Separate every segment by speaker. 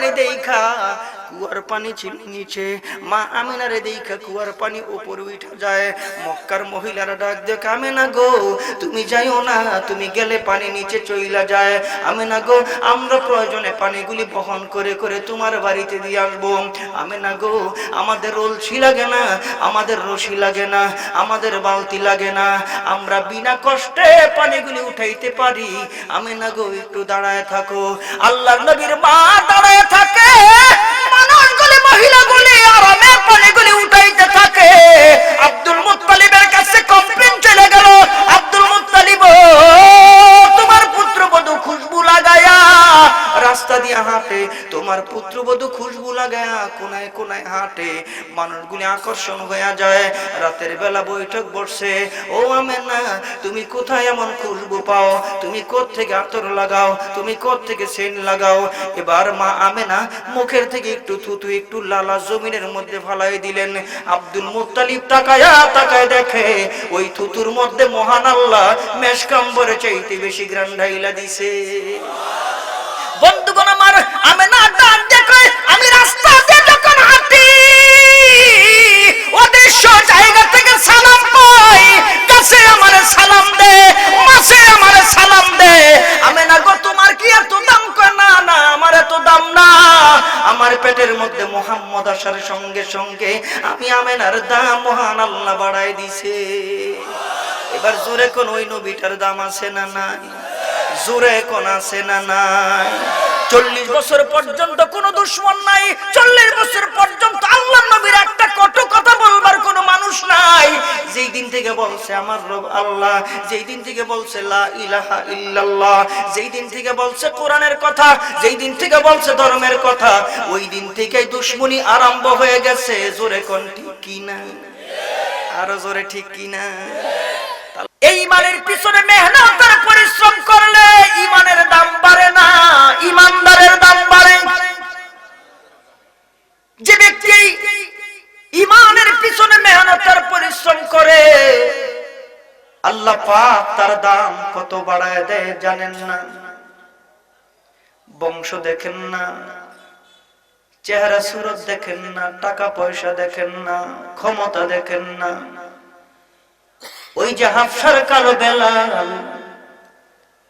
Speaker 1: পানি দেখা কুয়ার পানি ছিল নিচে, মা আমিনারে দেখা কুয়ার পানি উপরে উঠে যায়। মক্কার মহিলারা ডাক দেয়, আমিনা গো তুমি যাইও না, তুমি গেলে পানি নিচে চইলা যায়। আমিনা গো আমরা প্রয়োজনে পানিগুলি বহন করে করে তোমার বাড়িতে দিয়ে আসবো। আমিনা গো আমাদের রলছি লাগে না, আমাদের রশি লাগে না, আমাদের বালতি লাগে না, আমরা বিনা কষ্টে পানিগুলি উঠাইতে পারি। আমিনা গো একটু দাঁড়ায় থাকো। আল্লাহর নবীর মা দাঁড়ায় থাকে, মানুষগুলি মহিলাগুলি আরামে পানিগুলি উঠাইতে থাকে। আব্দুল মুত্তালিবের কাছে কমপ্লেইন চলে গেল, আব্দুল মুত্তালিব তোমার পুত্রবধূ খুশবু লাগায়া রাস্তা দিয়ে হাঁটে, তোমার পুত্রবধূ খুশবু লাগায়া কোনায় কোনায় হাঁটে, মানুষগুলি আকর্ষণ হয়ে যায়। রাতের বেলা বৈঠক বসছে, ও আমেনা তুমি কোথায় এমন খুশবু পাও, তুমি কোত্থেকে আতর লাগাও, তুমি কোত্থেকে সেন্ট লাগাও। এবার মা আমেনা মুখের থেকে একটু থুতু একটু লালা জমিনের মধ্যে ফালাই দিলেন। আব্দুল মুত্তালিব তাকায়া তাকায় দেখে ওই থুতুর মধ্যে মহান আল্লাহ মেশকাম্বরে চাইতে বেশি গ্রান ঢাইলা দিছে। বন্ধুগণ আমার, আমেনা ডাক দেখে আমি রাস্তা দিয়ে যখন হাঁটি অদৃশ্য জায়গা থেকে সালাম পাই, কাছে আমারে সালাম দে, মাসে আমারে সালাম দে। আমেনা গো তোমার কি এত দাম? কয় না না আমার এত দাম না, আমার পেটের মধ্যে মুহাম্মদ আসার সঙ্গে সঙ্গে আমি আমেনার দাম মহান আল্লাহ বাড়াই দিছে। এবার জোরে কোন ওই নবীটার দাম আছে না নাই? জোরে কোন আছে না নাই? 40 বছর পর্যন্ত কোন দুশমন নাই, 40 বছর পর্যন্ত আল্লাহর নবীর একটা কটু কথা বলবার কোন মানুষ নাই। যেই দিন থেকে বলছে আমার রব আল্লাহ, যেই দিন থেকে বলছে লা ইলাহা ইল্লাল্লাহ, যেই দিন থেকে বলছে কোরআনের কথা, যেই দিন থেকে বলছে ধর্মের কথা, ওই দিন থেকেই দুশমনি আরম্ভ হয়ে গেছে। জোরে কোন ঠিক কি না? আরো জোরে ঠিক কি না? এই ইমানের পিছনে মেহনত আর পরিশ্রম করলে ইমানের দাম বাড়ে না, ইমানদারের দাম বাড়ে। যে ব্যক্তি ইমানের পিছনে মেহনত আর পরিশ্রম করে আল্লাহ পাক তার দাম কত বাড়ায় দেয় জানেন না? বংশ দেখেন না, চেহারা সুরত দেখেন না, টাকা পয়সা দেখেন না, ক্ষমতা দেখেন না। ওই যে হাফসার কালো বেলাল,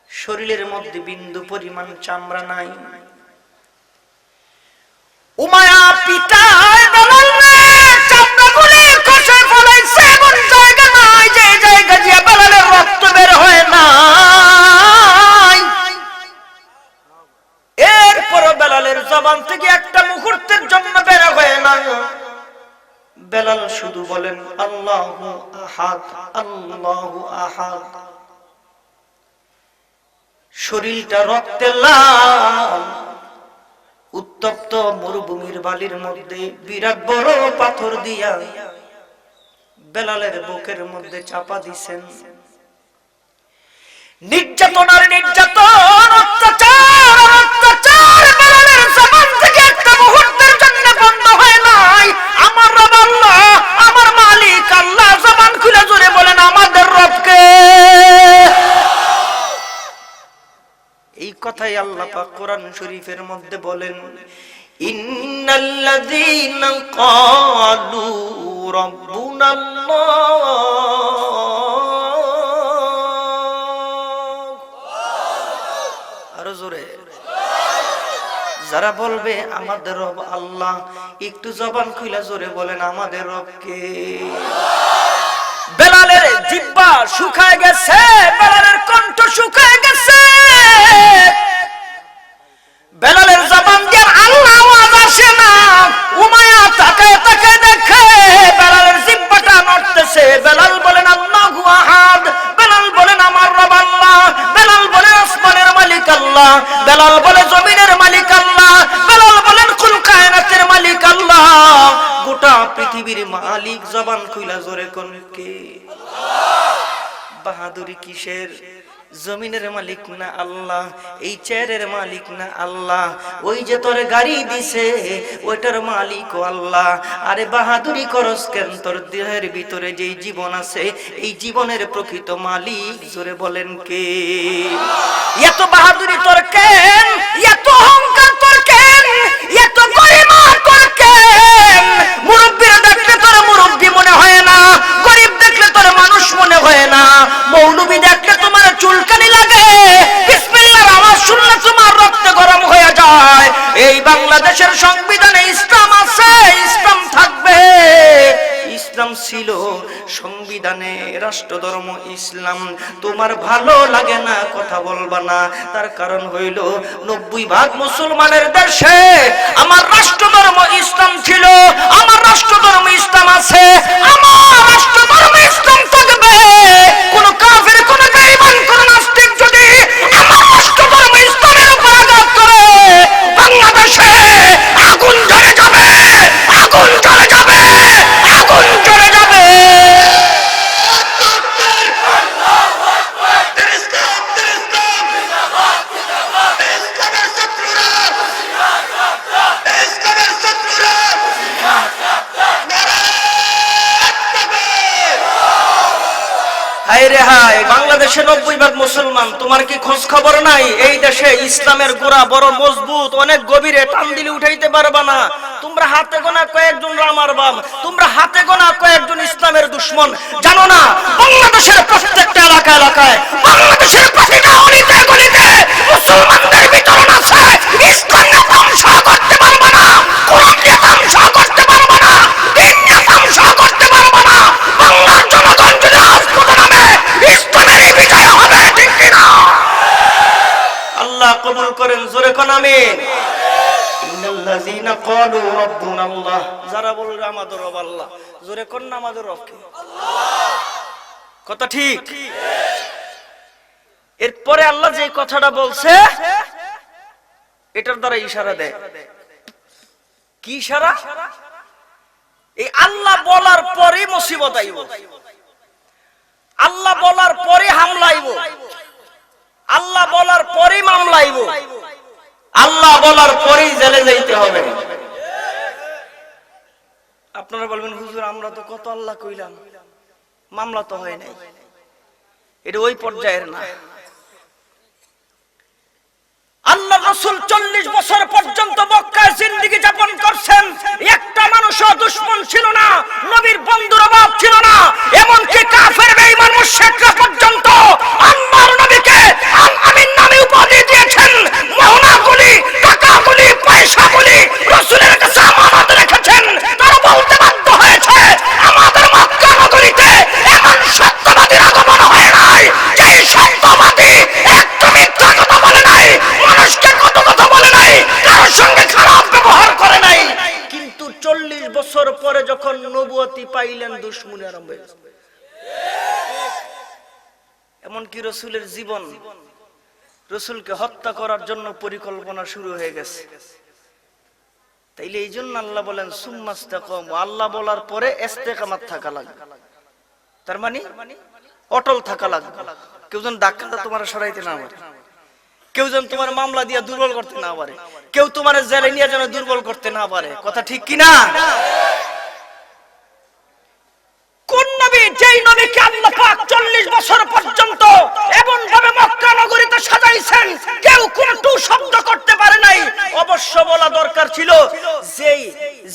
Speaker 1: শরীরের মধ্যে বিন্দু পরিমাণ চামড়া নাই, উমায়া পিতায় বেলাল রে চামড়াগুলি খসে ফলাইছে, এমন জায়গা নাই যে জায়গা দিয়ে বেলালের রক্ত বের হয় না। এরপর বেলালের জবান থেকে একটা মুহূর্তের জন্য বের হয় না। বেলাল শুধু বলেন আল্লাহু আহাদ, আল্লাহু আহাদ। শরীরটা রক্তে লাল, উত্তপ্ত মরুভূমির বালির মধ্যে বিরাট বড় পাথর দিয়া বেলালের বুকের মধ্যে চাপা দিছেন। নির্যাতনার নির্যাতন, অত্যাচার অত্যাচার বেলালের জবান থেকে একটা মুহূর্তের জন্য বন্ধ হয় নাই। আমার রব আল্লাহ, আমার মালিক আল্লাহ। জবান খুলে জোরে বলেন আমাদের রবকে। এই কথাই আল্লাহ পাক কোরআন শরীফের মধ্যে বলেন, ইন্নাল্লাযীনা ক্বালু রাব্বুনাল্লাহ। আরো জোরে। যারা বলবে আমাদের রব আল্লাহ, একটু জবান খুলে জোরে বলেন আমাদের রবকে। বেলালের জিহ্বা শুকায় গেছে, বেলালের কণ্ঠ শুকায় গেছে, বেলালের জবান দিয়ে আল্লাহ আওয়াজ আসে না। উমায়া তাকায় তাকায় দেখে বেলালের জিহ্বাটা নড়তেছে। বেলাল বলেন আল্লাহু আহাদ, বেলাল বলেন আমার রব আল্লাহ, বেলাল বলেন আসমানের মালিক আল্লাহ, বেলাল বলে জমিনের মালিক আল্লাহ, বেলাল বলেন কুল কায়নাতের মালিক আল্লাহ, গোটা পৃথিবীর মালিক। জবান খুইলা জোরে কোন কে? বাহাদুরি কিসের? জমিনের মালিক না আল্লাহ, এই চেয়ারের মালিক না আল্লাহ, ওই যে তোর গাড়ি দিছে ওইটার মালিক ও আল্লাহ। আরে বাহাদুরি করস কেন? তোর দেহের ভিতরে যেই জীবন আছে এই জীবনের প্রকৃত মালিক জোরে বলেন কে? এত বাহাদুরি তোর কেন? এত অহংকার তোর কেন? বাংলাদেশের সংবিধানে ইসলাম আছে, ইসলাম থাকবে। ইসলাম ছিল সংবিধানে, রাষ্ট্রধর্ম ইসলাম। তোমার ভালো লাগে না কথা বলবা না, তার কারণ হইল 90% মুসলমানের দেশে আমার রাষ্ট্রধর্ম ইসলাম ছিল, আমার রাষ্ট্রধর্ম ইসলাম আছে, আমার রাষ্ট্রধর্ম ইসলাম থাকবে। কোন কাফের, কোন বেঈমান, কোন নাস্তিক যদি আমার রাষ্ট্রধর্ম ইসলামের উপর আঘাত করে, বাংলাদেশে আগুন জ্বলে যাবে, আগুন জ্বলে যাবে, আগুন জ্বলে যাবে। হায় রে হায়, বাংলাদেশে 90% মুসলমান, তোমার কি খোঁজ খবর নাই? এই দেশে ইসলামের গোড়া বড় মজবুত, অনেক গভীরে, টান দিলে উঠাইতে পারবা না। তোমরা হাতে গোনা কয়েকজন রামার বাম, তোমরা হাতে গোনা কয়েকজন ইসলামের দুশ্মন। জানো না বাংলাদেশের প্রত্যেকটা এলাকায় এলাকায়, বাংলাদেশের প্রতিটা অলিতে গলিতে মুসলমানদের বিতরণ আছে। ইসলামকে ধ্বংস করতে পারবা না, কোরআনকে ধ্বংস করতে পারবা না, দিনকে ধ্বংস করতে পারবা না। বাংলার জনগণ যদি রাজপথে নামে, ইসলামেরই বিজয় হবে, ঠিক কিনা? আল্লাহ কবুল করেন, জোরে কোন আমিন। ইন্নাল্লাযীনা ক্বালু রাব্বুনাল্লাহ, যারা বলবে আমাদের রব আল্লাহ, জোরে কোন না আমাদের রব কে? আল্লাহ। কথা ঠিক? এরপরে আল্লাহ যে কথাটা বলছে এটার দ্বারা ইশারা দেয়। কি ইশারা? এই আল্লাহ বলার পরে মুসিবত আইব, আল্লাহ বলার পরে হামলা আইব, আল্লাহ বলার পরে মামলা আইব, আল্লাহ বলার পরেই জেলে যাইতে হবে। আপনারা বলবেন হুজুর আমরা তো কত আল্লাহ কইলাম, মামলা তো হয় নাই। এটা ওই পর্যায়ের না। আল্লাহ রাসূল 40 বছর পর্যন্ত মক্কায় জিন্দেগি যাপন করছেন, একটা মানুষও দুশমন ছিল না, নবীর বন্ধুর অভাব ছিল না। এমনকি কাফের বেঈমান মুশরিকরা পর্যন্ত আল্লাহর নবীকে আল আমিন নামে উপাধি দিয়েছেন। মোহনাগুলি, টাকাগুলি, পয়সাগুলি রাসূলের কাছে আমানত রেখেছেন। তারা বলতে বাধ্য হয়েছে আমাদের মক্কা নগরীতে এমন সত্যবাদীর আগমন হয় নাই, যেই সত্যবাদী একটা মিথ্যা কথা বলে নাই, মানুষকে কত কথা বলে নাই, কারোর সঙ্গে খারাপ ব্যবহার করে নাই। কিন্তু 40 বছর পরে যখন নবুয়তি পাইলেন, দুশমনি আরম্ভ হয়ে গেছে। এমনকি রাসূলের জীবন, রাসূলকে হত্যা করার জন্য পরিকল্পনা শুরু হয়ে গেছে। তাইলে এই জন্য আল্লাহ বলেন সুম্মাস্তাকাম, আল্লাহ বলার পরে ইস্তেকামাত থাকা লাগবে। তার মানে অটল থাকা লাগবে। কেউ যেন ধাক্কাটা তোমার সরাইতে না পারে, কেউ যেন তোমার মামলা দিয়ে দুর্বল করতে না পারে, কেউ তোমার জেলে নিয়ে যেন দুর্বল করতে না পারে। কথা ঠিক কিনা? কোন নবী, যেই নবীকে আল্লাহ পাক 40 বছর পর্যন্ত এমন ভাবে মক্কা নগরীতে সাজাইছেন, কেউ কোনো শব্দ করতে পারে নাই। অবশ্য বলা দরকার ছিল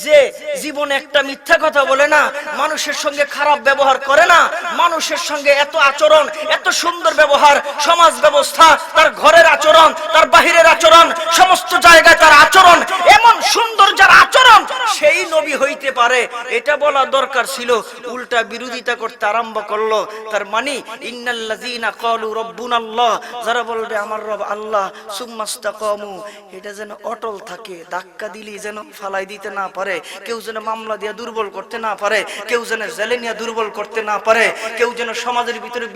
Speaker 1: যে জীবনে একটা মিথ্যা কথা বলে না, মানুষের সঙ্গে খারাপ ব্যবহার করে না, মানুষের সঙ্গে এত আচরণ, এত সুন্দর ব্যবহার, সমাজ ব্যবস্থা, তার ঘরের আচরণ, তার বাহিরের আচরণ, সমস্ত জায়গায় তার আচরণ এমন সুন্দর, যার আচরণ সেই নবী হইতে পারে, এটা বলা দরকার ছিল। উল্টা বিরোধিতা করতে আরম্ভ করলো। তার মানে ইন্নাল্লাযীনা ক্বালু রাব্বুনাল্লাহ, যারা বলবে আমার রব আল্লাহ, সুম্মাস্তাকামু, এটা যেন অটল থাকে, ধাক্কা দিলি যেন ফালাই দিতে না পারে, কেউ যেন মামলা দিয়ে দুর্বল করতে না পারে, কেউ যেন জেলে নিয়ে দুর্বল করতে না পারে, কেউ যেন সমাজের ভিতরে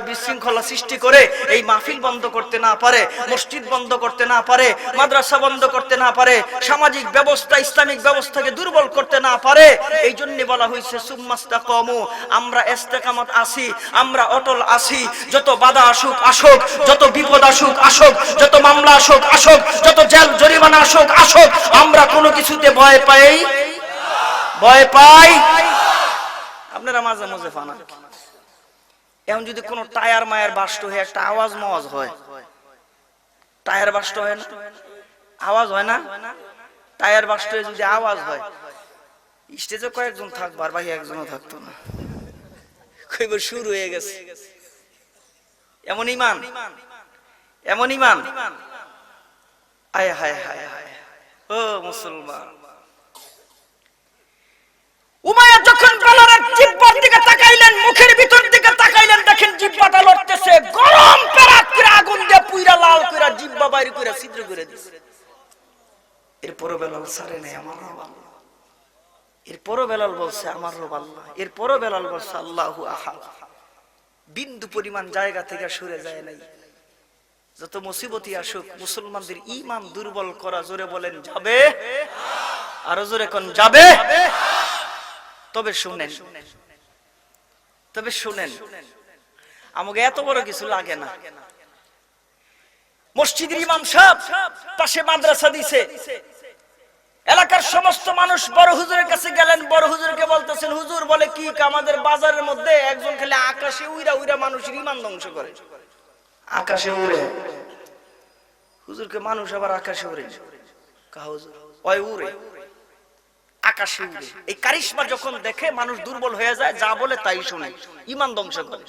Speaker 1: বিশৃঙ্খলা সৃষ্টি করে এই মাহফিল বন্ধ করতে না পারে, মসজিদ বন্ধ করতে না পারে, মাদ্রাসা বন্ধ করতে না পারে, সামাজিক ব্যবস্থা, ইসলামিক ব্যবস্থাকে দুর্বল করতে না পারে। এই জন্য বলা হয়েছে সুম্মাস্তাকামু, আমরা ইস্তেকামত আছি, আমরা অটল আছি। যত বাধা আসুক আসুক, যত বিপদ আসুক আসুক, যত মামলা আসুক আসুক, যত জেল জরিমানা আসুক আসুক, আমরা কোনো কিছুতে ভয় পাই আপনারা মাঝে মাঝে ফানা। এখন যদি কোনো টায়ার মায়ের বাস্ট হয়ে একটা আওয়াজ মাওয়াজ হয়, টায়ার বাস্ট হয় না, আওয়াজ হয় না, টায়ার বাস্ট হয়ে যদি আওয়াজ হয়, স্টেজে কয়েকজন থাকবো আর ভাই একজনও থাকতো না, কইবার শুরু হয়ে গেছে। এমন ইমান, এমন ইমান, আয় হায় হায় হায়। ও মুসলমান, উমাইয়া যখন বেলালের জিহ্বার দিকে তাকাইলেন, মুখের ভিতর দিকে তাকাইলেন, দেখেন জিহ্বাটা লড়তেছে, গরম পেরাক করে আগুন দিয়ে পুইরা লাল করে জিহ্বা বাইরে করে ছিদ্র করে দিয়েছে। এরপরও বেলাল ছাড়ে নাই, আমার রব আল্লাহ। এরপরও বেলাল বলছে আমার রব আল্লাহ। এরপরও বেলাল বলছে আল্লাহু আহাদ। বিন্দু পরিমাণ জায়গা থেকে সরে যায় নাই। যত মুসিবতই আসুক, মুসলমানদের ঈমান দুর্বল করা, জোরে বলেন যাবে, আরো জোরে কোন যাবে। তবে শুনেন, তবে শুনেন, আমাকে এত বড় কিছু লাগে না। মসজিদের ইমাম সাহেব পাশে মাদ্রাসা দিছে, এলাকার সমস্ত মানুষ বড় হুজুরের কাছে গেলেন, বড় হুজুরকে বলতেছেন, হুজুর বলে কি আমাদের বাজারের মধ্যে একজন খালি আকাশে উইরা উইরা মানুষের ঈমান ধ্বংস করে। আকাশে উড়ে হুজুরকে মানুষ আবার আকাশে উড়ে, হুজুর ওই উড়ে আকাশে উড়ে। এই কারিশমা যখন দেখে মানুষ দুর্বল হয়ে যায়, যা বলে তাই শুনে, ঈমান ধ্বংস করে।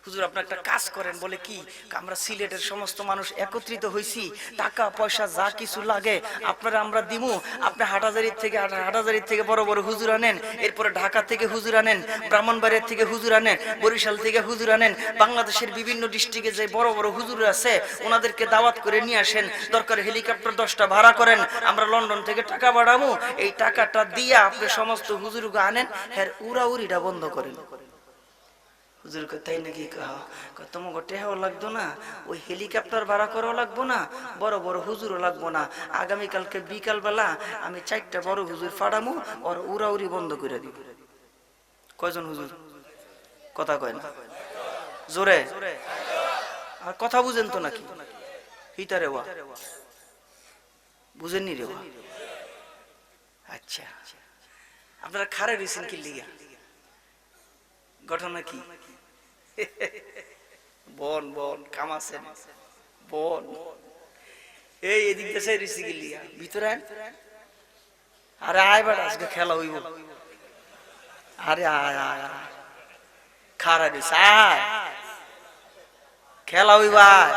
Speaker 1: হুজুর আপনি একটা কাজ করেন, বলে কি আমরা সিলেটের সমস্ত মানুষ একত্রিত হইছি, টাকা পয়সা যা কিছু লাগে আপনারা আমরা দিমু, আপনি হাটাজারির থেকে বড় বড় হুজুর আনেন, এরপরে ঢাকা থেকে হুজুর আনেন, ব্রাহ্মণবাড়িয়া থেকে হুজুর আনেন, বরিশাল থেকে হুজুর আনেন, বাংলাদেশের বিভিন্ন ডিস্ট্রিক্টে যে বড় বড় হুজুর আছে ওনাদেরকে দাওয়াত করে নিয়ে আসেন, দরকার হেলিকপ্টার 10টা ভাড়া করেন, আমরা লন্ডন থেকে টাকা বাড়ামু, এই টাকাটা দিয়া আপনি সমস্ত হুজুরকে আনেন, হ্যাঁ উড়াউড়িটা বন্ধ করেন। হুজুর তাই নাকি? তোমাকে টেহাও লাগতো না, ওই হেলিকপ্টার ভাড়া করাও লাগবো না, বড় বড় হুজুরও লাগবো না, আগামীকালকে বিকাল বেলা আমি 4টা বড় হুজুর ফাড়ামু, ওর উড়াউড়ি বন্ধ করে দিব। কয়জন হুজুর? কথা কয় না জোরে, আর কথা বুঝেন তো নাকি? হিতা রে বুঝেননি রে? আচ্ছা, আপনারা খারে রয়েছেন কি লিগা? ঘটনা কি? বন বন কামাছেন বন, এই এদিক দেশে রিসি গিলিয়া ভিতরে। আরে আয় বেটা, আজকে খেলা হইব। আরে আয় আয় আয়, খারা দিস আয়, খেলা হইব আয়।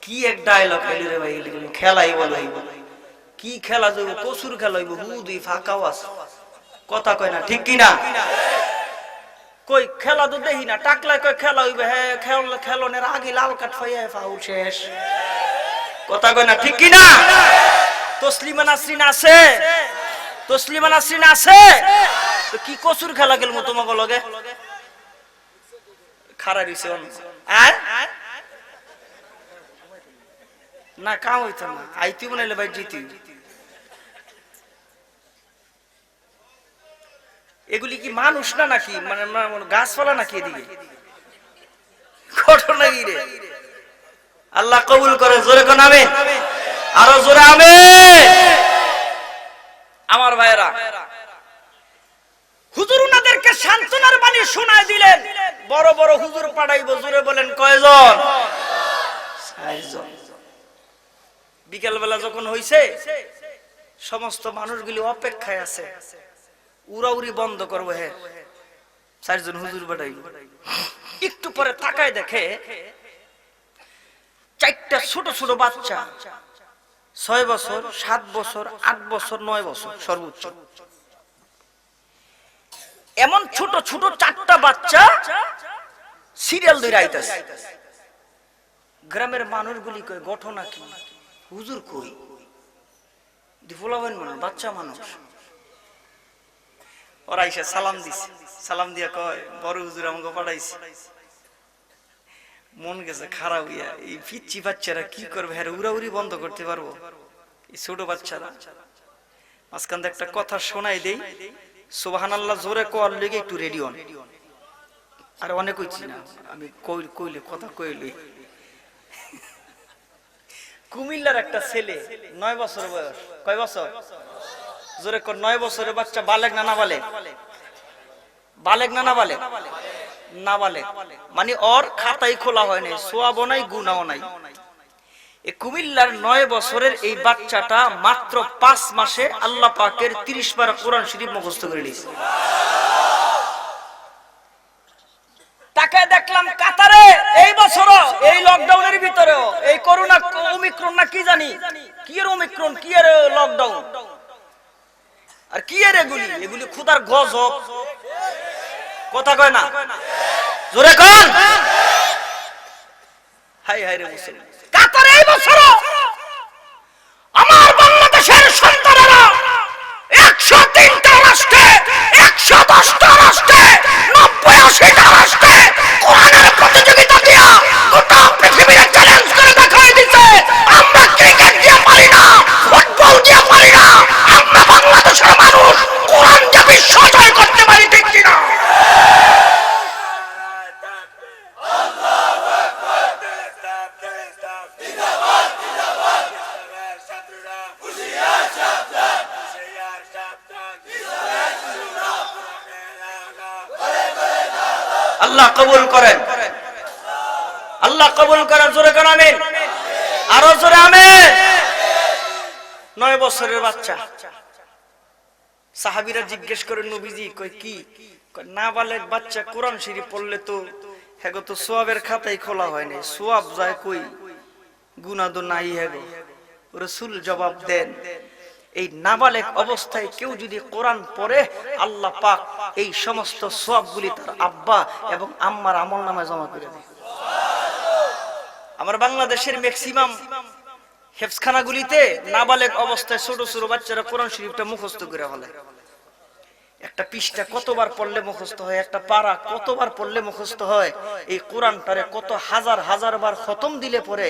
Speaker 1: কি এক ডায়লগ এলি রে ভাই, খেলাই বলাই কি খেলা যাইব? কসুর খেলা হইব, হুদুই ফাঁকাও আছে, কথা কয় না ঠিক কিনা? কই খেলা তো দেখি না, টাকলায় কই খেলা হইবে, হ্যাঁ খেলনের আগে লাল কাঠ ফাইয়া ফাউল শেষ, কথা কয় না ঠিক কিনা? তসলিমা নাসরিন আছে, তসলিমা নাসরিন আছে, তো কি কসুর খেলা গেল মো তোমাকে লগে? খারা দিছে না, কাম হইতো না, আইতি বানাইলে ভাই জিতি। এগুলি কি মানুষ না নাকি, মানে গাছপালা নাকি? এদিকে ঘটনা কি রে? আল্লাহ কবুল করে, জোরে কোন আমিন, আরো জোরে আমিন। আমার ভাইরা, হুজুর উনাদেরকে সান্ত্বনার বাণী শোনায় দিলেন। বড় বড় হুজুর পাঠাইবো, জোরে বলেন কয়জন? 4 জন। বিকেল বেলা যখন হইছে, সমস্ত মানুষগুলি অপেক্ষায় আছে, উড়াউড়ি বন্ধ করবো। হ্যাঁ 4 জন হুজুর পাঠাইবো। একটু পরে তাকায় দেখে 4টা ছোট ছোট বাচ্চা, 6 বছর, 7 বছর, 8 বছর, 9 বছর সর্বোচ্চ, এমন ছোট ছোট 4টা বাচ্চা সিরিয়াল ধরে আইতাছে। গ্রামের মানুষগুলি কয় ঘটনা কি? হুজুর কই? দিফলাবেন মানুষ, বাচ্চা মানুষ। ওরা এসে সালাম দিছে, সালাম দিয়া কয় বড় হুজুর আমাকে পাঠাইছে। মন গেছে খারাপ হইয়া, এই পিচ্ছি বাচ্চারা কি করবে? হ্যাঁ উড়াউড়ি বন্ধ করতে পারবো? এই ছোট বাচ্চারা। মাঝখান থেকে একটা কথা শোনাই দেই, সুবহানাল্লাহ জোরে কোয়ার লেগে একটু রেডি হন। আর অনেক কইছি না আমি, কইলে কথা কইলে। কুমিল্লার একটা ছেলে, 9 বছর বয়স। কয় বছর? জোরে কর। 9 বছরের বাচ্চা। বালেগ না না বালেগ? বালেগ না না বালেগ? না বালেগ, মানে ওর খাতাই খোলা হয় নাই, সোয়াবও নাই, গুনাও নাই। এই কুমিল্লার 9 বছরের এই বাচ্চাটা মাত্র 5 মাসে আল্লাহ পাকের 30 পারা কোরআন শরীফ মুখস্থ করে নিয়েছে। তাকে দেখলাম কাতারে, এই বছরও, এই লকডাউনের ভিতরেও, এই করোনা ওমিক্রন না কি জানি, কি এর ওমিক্রন, কি এর লকডাউন, আর কি এর এগুলি, এগুলি খোদার গজব। কথা কয় না, জোরে কোন। হাই হাই রে মুসলমান, কাতারে এই বছর আমার বাংলাদেশের সন্তানেরা 103টা রাষ্ট্রে, 110টা রাষ্ট্রে, 90-80টা রাষ্ট্রে কোরআনের প্রতিযোগিতা দিয়া গোটা পৃথিবীর চ্যালেঞ্জ করে দেখাই দিতে, আমরা ক্রিকেট দিয়ে পারি না, ফুটবল দিয়ে পারি না, আমরা বাংলাদেশের মানুষ কোরআন দিয়ে বিশ্ব জয় করতে পারি, ঠিক কিনা? আল্লাহ কবুল করেন, আল্লাহ কবুল করেন, জোরে কোন আমিন, আরো জোরে আমিন। 9 বছরের বাচ্চা, সাহাবীরা জিজ্ঞেস করে নবীজি কই কি, কয় নাবালেগ বাচ্চা কোরআন শরীফ পড়লে তো হেগো তো সওয়াবের খাতাই খোলা হয় না, সওয়াব যায় কই, গুনাহ তো নাই হেগো। রাসূল জবাব দেন, এই নাবালেগ অবস্থায় কেউ যদি কোরআন পড়ে আল্লাহ পাক এই সমস্ত সওয়াবগুলি তার আব্বা এবং আম্মার আমলনামায় জমা করে দেয়। আমার বাংলাদেশের ম্যাক্সিমাম হেফজখানাগুলিতে নাবালেগ অবস্থায় ছোট ছোট বাচ্চারা কোরআন শরীফটা মুখস্থ করে ফেলে। একটা পৃষ্ঠা কতবার পড়লে মুখস্থ হয়, একটা পারা কতবার পড়লে মুখস্থ হয়, এই কোরআনটারে কত হাজার হাজার বার খতম দিলে পরে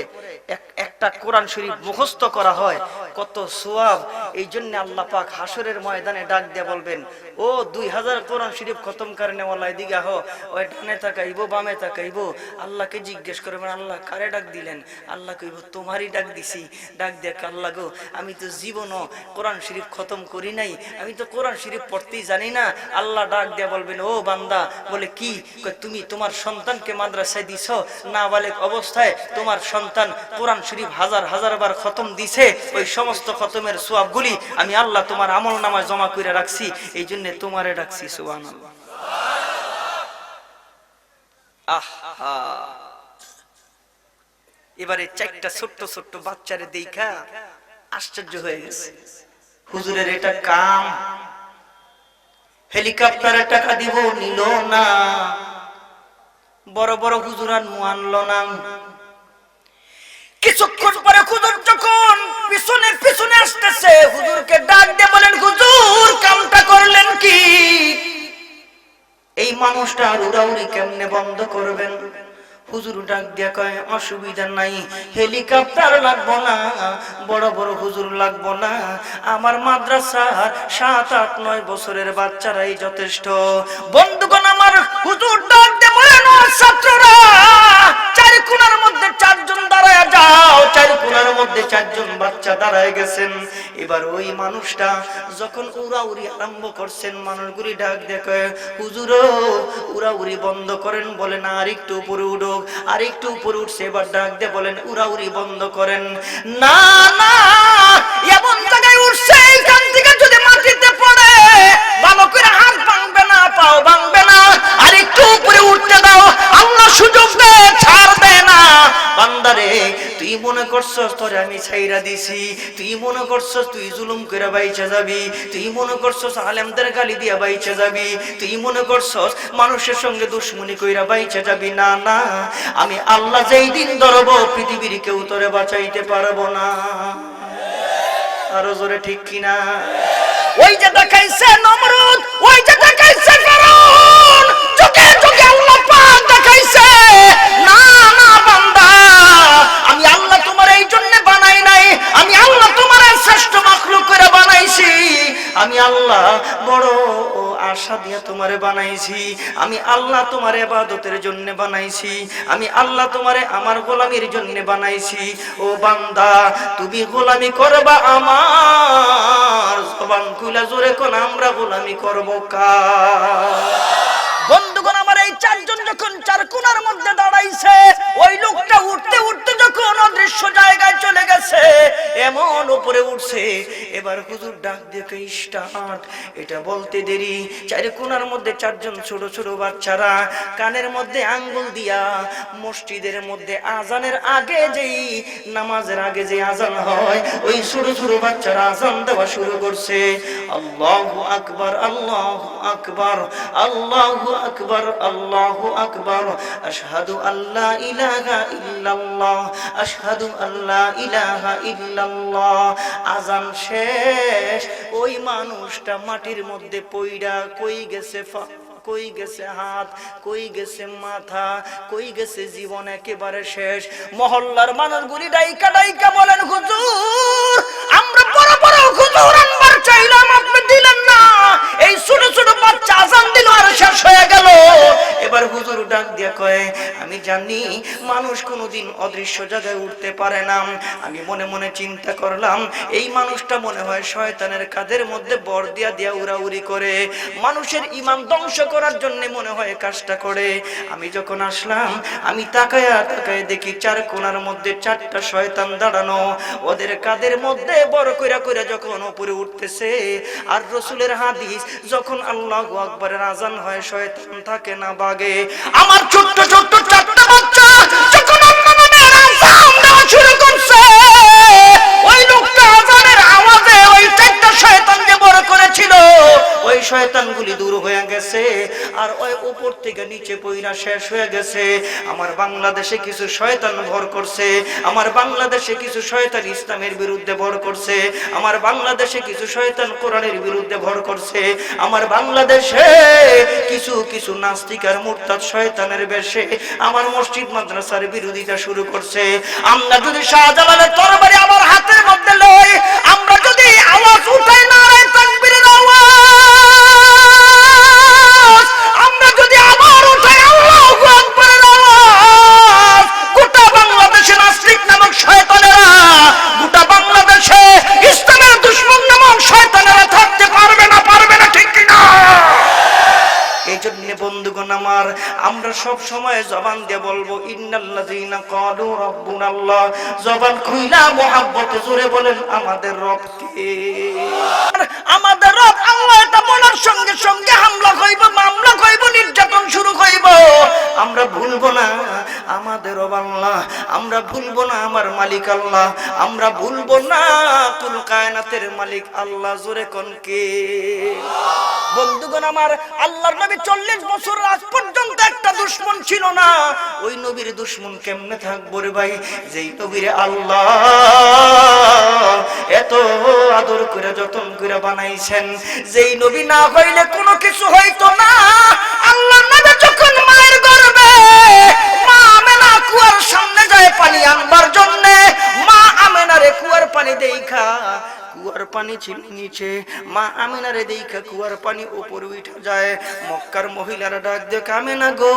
Speaker 1: একটা কোরআন শরীফ মুখস্থ করা হয়, কত সওয়াব। এই জন্য আল্লাহ পাক হাসরের ময়দানে ডাক দিয়ে বলবেন, ও 2000 কোরআন শরীফ খতম করনে ওয়ালা এদিকে আহো। ওই ডানে তাকাইবো বামে তাকাইবো, আল্লাহকে জিজ্ঞেস করবেন আল্লাহ কারে ডাক দিলেন, আল্লাহ কইব তোমারই ডাক দিছি। ডাক দেখ আল্লাহ গো, আমি তো জীবনও কোরআন শরীফ খতম করি নাই, আমি তো কোরআন শরীফ পড়তেই জানি না। আল্লাহ ডাক দিয়ে বলবেন, ও বান্দা, বলে কি, তুমি তোমার সন্তানকে মাদ্রাসায় দিছো, নাবালেগ অবস্থায় তোমার সন্তান কোরআন শরীফ হাজার হাজার বার খতম দিছে, ওই সমস্ত খতমের সওয়াবগুলি আমি আল্লাহ তোমার আমলনামায় জমা করে রাখছি, এই জন্য তোমারে ডাকছি। সুবহানাল্লাহ। আহা, এবারে 4টা ছোট্ট ছোট্ট বাচ্চারে দেখা আশ্চর্য হয়ে গেছে, হুজুরের এটা কাম, হেলিকপ্টারে টাকা দিব নিল না, বড় বড় হুজুরান মানলো না। কিছুক্ষণ পরে হুজুর যখন পিছনে পিছনে আসতেছে, হুজুরকে ডাক দিয়ে বলেন, হুজুর কামটা করলেন কি, এই মানুষটা উড়াউড়ি কেমনে বন্ধ করবেন? হুজুর ডাক দিয়া কয়, অসুবিধা নাই, হেলিকপ্টার লাগবো না, বড় বড় হুজুর লাগবো না, আমার মাদ্রাসার 7, 8, 9 বছরের বাচ্চারাই যথেষ্ট। বন্ধুগণ আমার, হুজুর ডাক দিয়ে বলেন, ও ছাত্ররা, 4 কোণার মধ্যে 4 জন দাঁড়ায় যাও। 4 কোণার মধ্যে 4 জন বাচ্চা দাঁড়ায় গেছেন। এবার ওই মানুষটা যখন উড়াউড়ি আরম্ভ করছেন, মানুষগুলি ডাক দিয়ে কয়, হুজুর উড়াউড়ি বন্ধ করেন। বলে না, আর একটু উপরে উঠো, আর একটু উপরে উঠছে। এবার ডাক দিয়ে বলেন, উড়াউড়ি বন্ধ করেন। না না, এমন জায়গায় উঠছে এইখান থেকে যদি মাটিতে পড়ে ভালো করে হাত ভাঙবে না, পাও ভাঙবে না, আর একটু উপরে উঠতে দাও, আল্লাহ সুযোগ দেয়, ছাড় দেয় না। বান্দারে, তুই মনে করছস তোরে আমি ছাইরা দিছি, তুই মনে করছস তুই জুলুম করে বাইচা যাবি, তুই মনে করছস আলেমদের গালি দিয়া বাইচা যাবি, তুই মনে করছস মানুষের সঙ্গে দুশ্মনী কইরা বাইচা যাবি। না না, আমি আল্লাহ যেই দিন ধরবো পৃথিবীর কেউ তোরে বাঁচাইতে পারবো না। আরো জোরে ঠিক কিনা? ওই যে দেখাইছে নমরুদ, ওই যে দেখাইছে ফেরাউন, যুগে যুগে আল্লাহ পাক দেখাইছে। না না বান্দা, আমি আল্লাহ তোমার এই জন্য বানাই নাই, আমি আল্লাহ তোমার শ্রেষ্ঠ মাখলুক করে বানাইছি, আমি আল্লাহ বড় আশা দিয়ে তোমারে বানাইছি, আমি আল্লাহ তোমার ইবাদতের জন্য বানাইছি, আমি আল্লাহ তোমারে আমার গোলামির জন্য বানাইছি। ও বান্দা, তুমি গোলামি করবা আমার, জবান খুলে জোরে কোন আমরা গোলামি করব কার? বন্ধুগণ আমার, এই 4 জন যখন 4 কোণার মধ্যে দাঁড়াইছে, ওই লোকটা উঠতে উঠতে যখন অদৃশ্য জায়গায় চলে গেছে, এমন উপরে উঠছে, এবার হুজুর ডাক দেখে স্টার্ট। এটা বলতে দেরি চার কোণার মধ্যে চারজন ছোট ছোট বাচ্চারা কানের মধ্যে আঙ্গুল দিয়া মসজিদের মধ্যে আজানের আগে যেই নামাজের আগে যে আজান হয় ওই ছোট ছোট বাচ্চারা আজান দেওয়া শুরু করছে। আল্লাহু আকবার, আল্লাহু আকবার, আল্লাহু আকবার, আল্লাহু আকবার, আশহাদু আল্লা ইলাহা ইল্লাল্লাহ, আশহাদু আল্লা ইলাহা ইল্লাল্লাহ। আজান শেষ, ওই মানুষটা মাটির মধ্যে পইড়া কই গেছে, কই গেছে হাত, কই গেছে মাথা, কই গেছে জীবন একেবারে শেষ। মহল্লার মানুষগুলি ডাইকা ডাইকা বলেন, হুজুর আমরা বড় বড় হুজুর আনবার চাইলাম, আপনি দিলেন না। এই ছোট ছোট বাচ্চা আজান দিল আর শেষ হয়ে গেল। এবার হুজুর ডাক দিয়া কয়, আমি জানি মানুষ কোনোদিন অদৃশ্য জায়গায় উঠতে পারে না। আমি মনে মনে চিন্তা করলাম এই মানুষটা মনে হয় শয়তানের কাঁধের মধ্যে বর দিয়া দিয়া উড়াউড়ি করে, মানুষের ঈমান ধ্বংস করার জন্য মনে হয় কাজটা করে। আমি যখন আসলাম আমি তাকায়া তাকায় দেখি চার কোণার মধ্যে চারটা শয়তান দাঁড়ানো, ওদের কাঁধের মধ্যে বড় কইরা কইরা যখন উপরে উঠতেছে। আর রাসূলের হাদিস, যখন আল্লাহু আকবারের আজান হয় শয়তান থাকে না বাগে। আমার ছোট্ট ছোট্ট চারটা বাচ্চা যখন আম্মানের আজান দেওয়া শুরু করছে, ওই লোকটা আজানের আওয়াজে ওই চারটা শয়তান যে বড় করেছিল ওই শয়তানগুলি দূর হয়ে গেছে আর ওই উপর থেকে নিচে পইরা শেষ হয়ে গেছে। আমার বাংলাদেশে কিছু শয়তান ভর করছে, আমার বাংলাদেশে কিছু শয়তান ইসলামের বিরুদ্ধে ভর করছে, আমার বাংলাদেশে কিছু শয়তান কোরআনের বিরুদ্ধে ভর করছে, আমার বাংলাদেশে কিছু কিছু নাস্তিক আর মুরতাদ শয়তানের বেশে আমার মসজিদ মাদ্রাসার বিরোধিতা শুরু করছে। আমরা যদি শাহজালালের তরবারি আমার হাতের মধ্যে লই, আমরা যদি আওয়াজ উঠাই না তাকবীরের আওয়াজ, আমরা যদি আবার উঠাই আল্লাহু আকবারের আওয়াজ, গোটা বাংলাদেশে নাস্তিক নামক শয়তানেরা, গোটা বাংলাদেশে ইসলামের দুশমন নামক শয়তানেরা থাকতে পারবে না, পারবে না, ঠিক কি না? এই জন্য বন্ধুগণ আমার, আমরা সব সময় জবান দিয়ে বলবো ইন্নাল্লাযীনা ক্বালু রাব্বুনাল্লাহ। জবান খুইলা মুহাব্বতে জোরে বলেন আমাদের রব কে? আমাদের রব আল্লাহ। এটা বলার সঙ্গে সঙ্গে হামলা হইব, মামলা হইব, নির্যাতন শুরু হইব। আমরা ভুলবো না আমাদের রব আল্লাহ, আমরা ভুলবো না আমার মালিক আল্লাহ, আমরা ভুলবো না কুল কায়নাতের মালিক আল্লাহ। জোরে কোন কে? বন্ধুগণ আমার, আল্লাহর নবী 40 বছর আজ পর্যন্ত একটা দুশমন ছিল না। ওই নবীর দুশমন কেমনে থাকবো রে ভাই? যেই নবীরে আল্লাহ এত আদর করে যতন করে বানাইছেন, যেই নবী না হইলে কোনো কিছু হইতো না। আল্লাহর নবী যখন মায়ের গর্ভে মা আমেনা কুয়ার সামনে যায় পানি আনবার জন্য, মা আমেনারে কুয়ার পানি দেইখা, কুয়ার পানি ছিল নিচে, মা আমেনারে দেইখা কুয়ার পানি উপরে উঠে যায়। মক্কার মহিলারা ডাক দেয়, আমেনা গো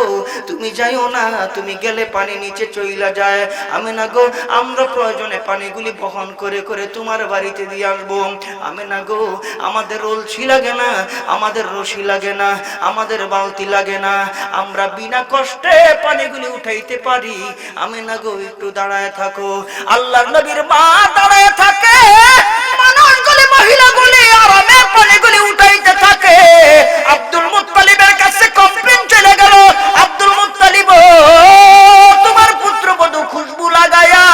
Speaker 1: তুমি যাইও না, তুমি গেলে পানি নিচে চইলা যায়। আমেনা গো আমরা প্রয়োজনে পানিগুলি বহন করে করে তোমার বাড়িতে দিয়ে আসবো। আমেনা গো আমাদের রলছি লাগে না, আমাদের রশি লাগে না, আমাদের বালতি লাগে না, আমরা বিনা কষ্টে পানিগুলি উঠাইতে পারি। আমেনা গো একটু দাঁড়ায় থাকো। আল্লাহর নবীর মা দাঁড়ায় থাকে, মানুষগুলি মহিলাগুলি আরামে পানিগুলি উঠাইতে থাকে। আব্দুল মুত্তালিবের কাছে কমপ্লেইন চলে গেল, আব্দুল মুত্তালিব তোমার পুত্রবধূ খুশবু লাগায়া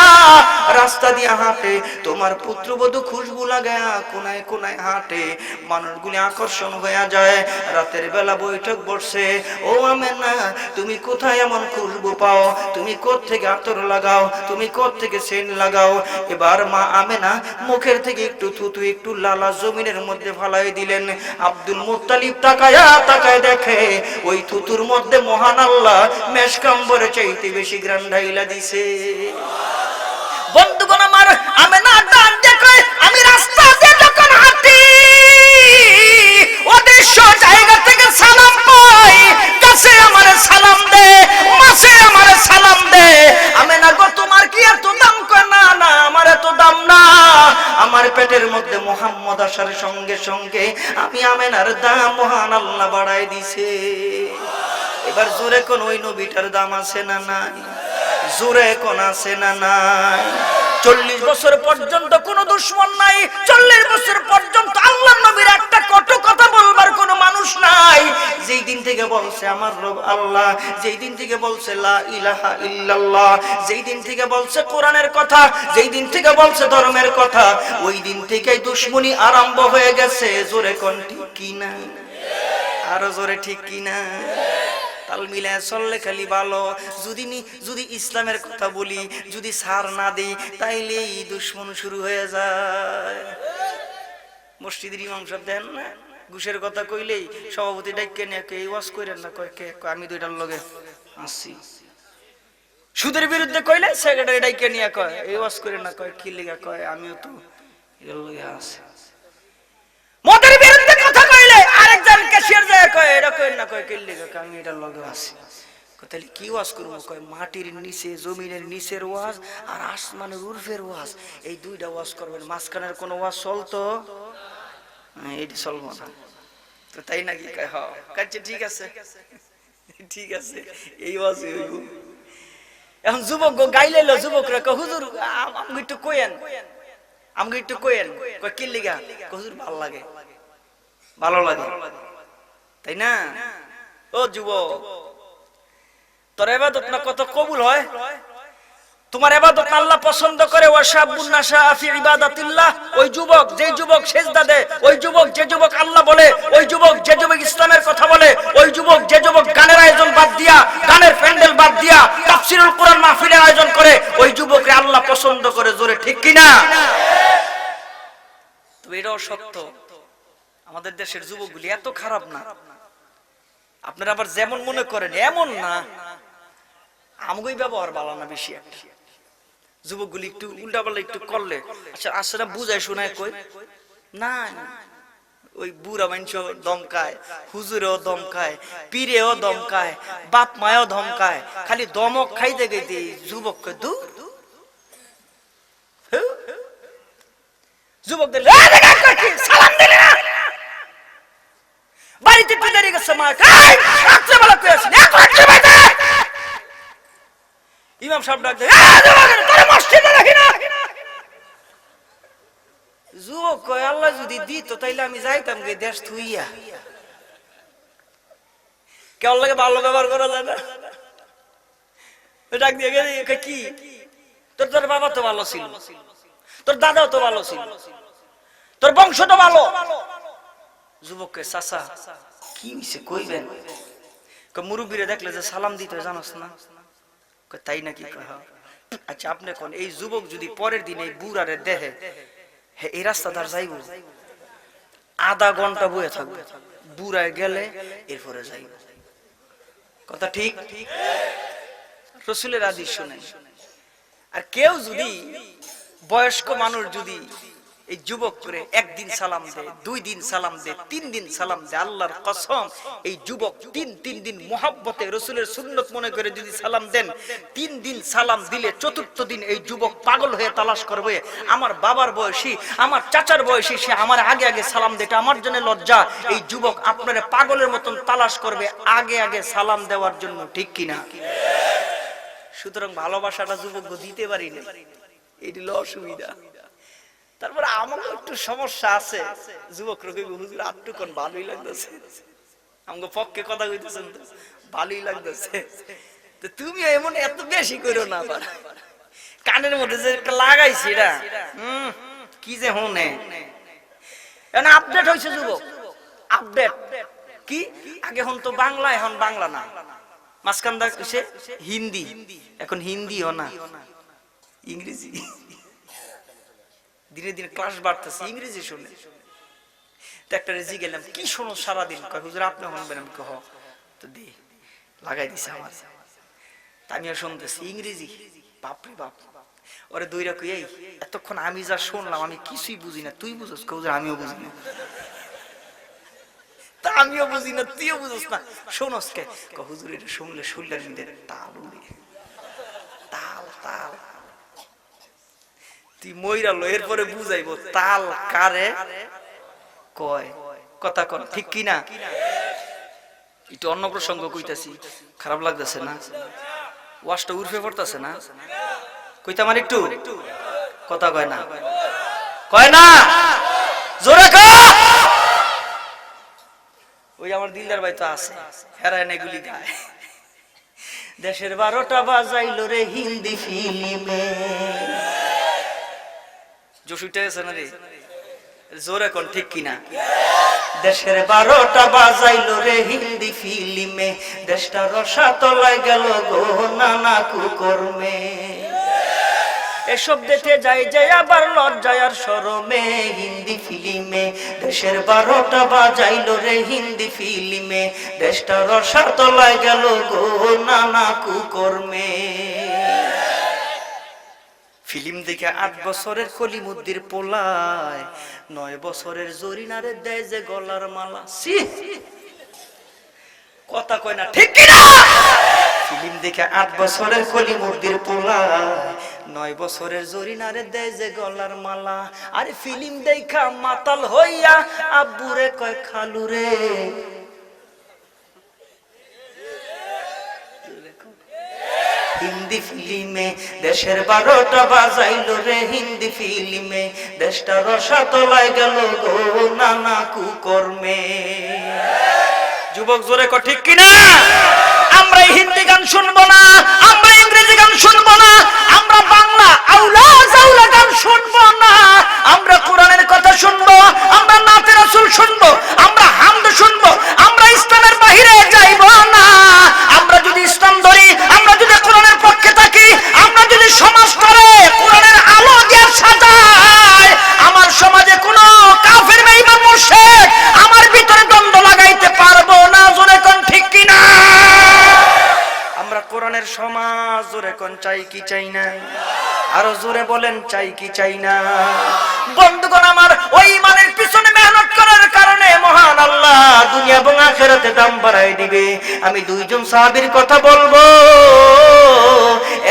Speaker 1: রাস্তা দিয়ে হাঁটে, তোমার পুত্রবধূ খুশবু লাগায়া কোনায় কোনায় হাঁটে, মানুষগুলি আকর্ষণ হয়ে যায়। রাতের বেলা বৈঠক বসছে, ও আমেনা তুমি কোথায় এমন খুশবু পাও, তুমি কোত্থেকে আতর লাগাও, তুমি কোত্থেকে সেন্ট লাগাও। এবার মা আমেনা মুখের থেকে একটু থুতু একটু লালা জমিনের মধ্যে ফালাই দিলেন। আব্দুল মুত্তালিব তাকায়া তাকায় দেখে ওই থুতুর মধ্যে মহান আল্লাহ মেশকাম্বরে চাইতে বেশি গ্রান ঢাইলা দিছে। বন্ধুগণ আমার, আমেনা ডাক দেখে, আমি রাস্তা দিয়ে যখন হাঁটি অদৃশ্য জায়গা থেকে সালাম পাই, কাছে আমারে সালাম দে, মাসে আমারে সালাম দে। আমেনা গো তোমার কি এত দাম? কয় না না আমার এত দাম না, আমার পেটের মধ্যে মুহাম্মদ আসার সঙ্গে সঙ্গে আমি আমেনার দাম মহান আল্লাহ বাড়াই দিছে। এবার জোরে কোন ওই নবীটার দাম আছে না নাই? জোরে কোন আছে না নাই? 40 বছর পর্যন্ত কোনো দুশমন নাই, 40 বছর পর্যন্ত আল্লাহর নবীর একটা কটু কথা বলবার কোনো মানুষ নাই। যেই দিন থেকে বলছে আমার রব আল্লাহ, যেই দিন থেকে বলছে লা ইলাহা ইল্লাল্লাহ, যেই দিন থেকে বলছে কোরআনের কথা, যেই দিন থেকে বলছে ধর্মের কথা, ওই দিন থেকেই দুশমনি আরম্ভ হয়ে গেছে। জোরে কোন ঠিক কিনা? আরো জোরে ঠিক কিনা? তাল মিলায় চললে খালি ভালো। যদি ইসলামের কথা বলি, যদি ছাড় না দিই, তাইলে এই দুশমন শুরু হয়ে যায়। মসজিদের ইমাম সাহেব দেন না, ঘুষের কথা কইলেই সভাপতি ডাইকে নিয়ে এই ওয়াজ কইরেন না, কয় কে? আমি দুইটার লগে আসছি। সুদের বিরুদ্ধে কইলে সেক্রেটারি ডাইকে নিয়ে কয় এই ওয়াজ কইরেন না, কয় কি লিগা? কয় আমিও তো এর লগে আছি। মদের বিরুদ্ধে কথা কইলে আরেকজন ক্যাশিয়ার যায় কয় এটা কইেন না, কয় কি লিগা? আমি এটার লগে আছি। তাহলে কি ওয়াজ করবো? কয় মাটির নিচে জমিনের নিচের ওয়াজ আর আসমানের উর্ফের ওয়াজ, এই দুইটা ওয়াজ করবেন, মাঝখানের কোন ওয়াজ চলতো এইটা চলবো না। তো তাই নাকি? কয় হ্যাঁ। কাছে ঠিক আছে, ঠিক আছে, এই ওয়াজ হইব। এখন যুবক গাইলে যুবকরা কয় হুজুর আমাকে একটু কইেন, আমাকে একটু কইেন। কয় কি লিগা? হুজুর ভালো লাগে, ভালো লাগে, তাই না? ও যুবক, তোর ইবাদত না কত কবুল হয়? তোমার ইবাদত আল্লাহ পছন্দ করে। ওয়াশাবুন নাশা ফি ইবাদাতিল্লাহ, ওই যুবক যে যুবক সিজদা দেয়, ওই যুবক যে যুবক আল্লাহ বলে, ওই যুবক যে যুবক ইসলামের কথা বলে, ওই যুবক যে যুবক গানের আয়োজন বাদ দিয়া, গানের প্যান্ডেল বাদ দিয়া তাফসীরুল কোরআন মাহফিলের আয়োজন করে, ওই যুবককে আল্লাহ পছন্দ করে। জোরে ঠিক কি না? তবে এটাও সত্য, আমাদের দেশের যুবকগুলি এত খারাপ না। আপনারা আবার যেমন মনে করেন এমন না, আমগোই ব্যবহার ভালো না বেশি। একটা যুবকগুলি একটু উল্টাপাল্টা একটু করলে আচ্ছা আসলে বুঝায় শোনায় কই না, ওই বুড়া মানুষ দমকায়, হুজুরেও দমকায়, পীরেও দমকায়, বাপ মায়ও ধমকায়, খালি দমক খাইতে খাইতে যুবককে দূর যুবকদের সালাম দিলে না, বাড়িতে দাঁড়িয়ে গেছে মা রাত্রেবেলা কই আসেন, ইমাম সাহেব ডাক দেয় মসজিদে রাখি না। যুবক কয় আল্লাহ যদি দিত তাইলে আমি যাইতাম গে দেশ থুইয়া। কেমন লাগে? ভালো ব্যবহার করা যায় না? ডাক দিয়ে গেলে কি তোর বাবা তো ভালো ছিল, তোর দাদাও তো ভালো ছিল, তোর বংশ তো ভালো। যুবককে চাচা কি হইছে কইবেন? মুরব্বীরা দেখলে যে সালাম দিতে জানোস না? তাই নাকি? আচ্ছা আপনি কোন এই যুবক যদি পরের দিন এই বুড়ারে দেহে এই রাস্তা ধার যাইব, আধা ঘন্টা বয়ে থাকবে, বুড়ায় গেলে এরপরে যাইব। কথা ঠিক? রাসূলের হাদিস শুনেন। আর কেউ যদি বয়স্ক মানুষ যদি এই যুবক করে একদিন সালাম দেয়, 2 দিন সালাম দেয়, 3 দিন সালাম দেয়, আল্লাহর কসম এই যুবক 3 দিন মুহাব্বতে রাসূলের সুন্নাত মনে করে যদি সালাম দেন, 3 দিন সালাম দিলে 4th দিন এই যুবক পাগল হয়ে তালাশ করবে আমার বাবার বয়সী, আমার চাচার বয়সী, সে আমার আগে আগে সালাম দেয়, এটা আমার জন্য লজ্জা। এই যুবক আপনারে পাগলের মতন তালাশ করবে আগে আগে সালাম দেওয়ার জন্য। ঠিক কিনা? সুতরাং ভালোবাসাটা যুবক দিতে পারি না, এটি হলো অসুবিধা। তারপরে আমার একটু সমস্যা আছে, যুবক হুজুর আটটুকন ভালোই লাগতেছে, আমাকে পক্ষে কথা কইতেছেন তো ভালোই লাগতেছে, তো তুমি এমন এত বেশি করো না। আবার কানের মধ্যে যে লাগাইছি এটা কি যে হনে আপডেট হয়েছে যুবক, আপডেট কি? আগে হন তো বাংলা, এখন বাংলা না, মাঝখান সে হিন্দি, এখন হিন্দিও না ইংরেজি। দিনে দিনে ক্লাস বাড়তেছে, ইংরেজি শুনে। তো একটা রেজি গেলাম, কি শোনো সারাদিন? হুজুর আপনি শুনবেন। আমি কহ তো দি লাগাই দিছে আমার, আমিও শুনতেছি ইংরেজি। বাপরে বাপ, ওরে দুইরা কই এই এতক্ষণ আমি যা শুনলাম আমি কিছুই বুঝি না, তুই বুঝছ? হুজুর আমিও বুঝি না। তা আমিও বুঝি না, তুইও বুঝছ না, শোনস কে? হুজুর এটা শুনলে শুনলেন তাল উড়ে, তাল তাল তুই মইরালো, এরপরে বুঝাইবো তাল কারে কয়। কথা কন ঠিক কিনা? একটু অন্য প্রসঙ্গ কইতাছি, খারাপ লাগতেছে না? ওয়াজটা উর্ফে পড়তেছে না? কইতাম আর একটু কথা কয় না, কয় না, জোরে কয়। ওই আমার দিলদার ভাই তো আছে, হেরায় এগুলি গায়। দেশের 12টা বাজাইলো রে হিন্দি ফিল্মে, জসুইটা আছে না রে, জোরে কোন ঠিক কিনা? দেশের 12টা বাজাইলো রে হিন্দি ফিল্মে, দেশটা রসাতলায় গেল গো নানা কুকর্মে। এসব দেখে যাই যাই আবার লজ্জায় আর শরমে, হিন্দি ফিল্মে দেশের 12টা বাজাইলো রে হিন্দি ফিল্মে, দেশটা রসাতলায় গেল গো নানা কুকর্মে। ফিল্ম দেখে 8 বছরের কলিমুদ্দির পোলায় 9 বছরের জরিনারে দেয় যে গলার মালা। কথা কয় না ঠিক কিনা? ফিল্ম দেখে 8 বছরের কলিমুদ্দির পোলায় 9 বছরের জরিনারে দেয় যে গলার মালা। আরে ফিল্ম দেখা মাতাল হইয়া আব্বুরে কয় খালুরে, হিন্দি ফিল্মে দেশের 12টা বাজাইলো রে হিন্দি ফিল্মে, দেশটা রসাতলায় গেল গো নানা কুকর্মে। যুবক জোরে কর ঠিক কিনা? আমরা হিন্দি গান শুনবো না, আমরা ইংরেজি গান শুনবো না, আমরা বাংলা আউলা জাউলা গান শুনবো না, আমরা কোরআনের কথা শুনবো, আমরা নাতে রাসূল শুনবো, আমরা হামদ শুনবো, আমরা ইসলামের বাহিরে যাইবো না। আমরা যদি ইসলাম ধরি, আমরা যদি কোরআনের পক্ষে থাকি, আমরা যদি সমাজ করে কোরআনের আলো দিয়ে সাজাই, আমার সমাজে কোনো কাফের বেঈমান মুশরিক আমার ভিতরে দ্বন্দ্ব লাগাইতে পারবো না। জোরে কোন ঠিক কিনা? আমরা কোরআনের সমাজ জোরে কোন চাই কি চাই না? আরো জোরে বলেন চাই কি চাই না? বন্ধুগণ আমার, ওই ইমানের পিছনে মেহনত করার কারণে মহান আল্লাহ দুনিয়া এবং আখিরাতে দাম বাড়াই দিবে। আমি 2 জন সাহাবীর কথা বলবো।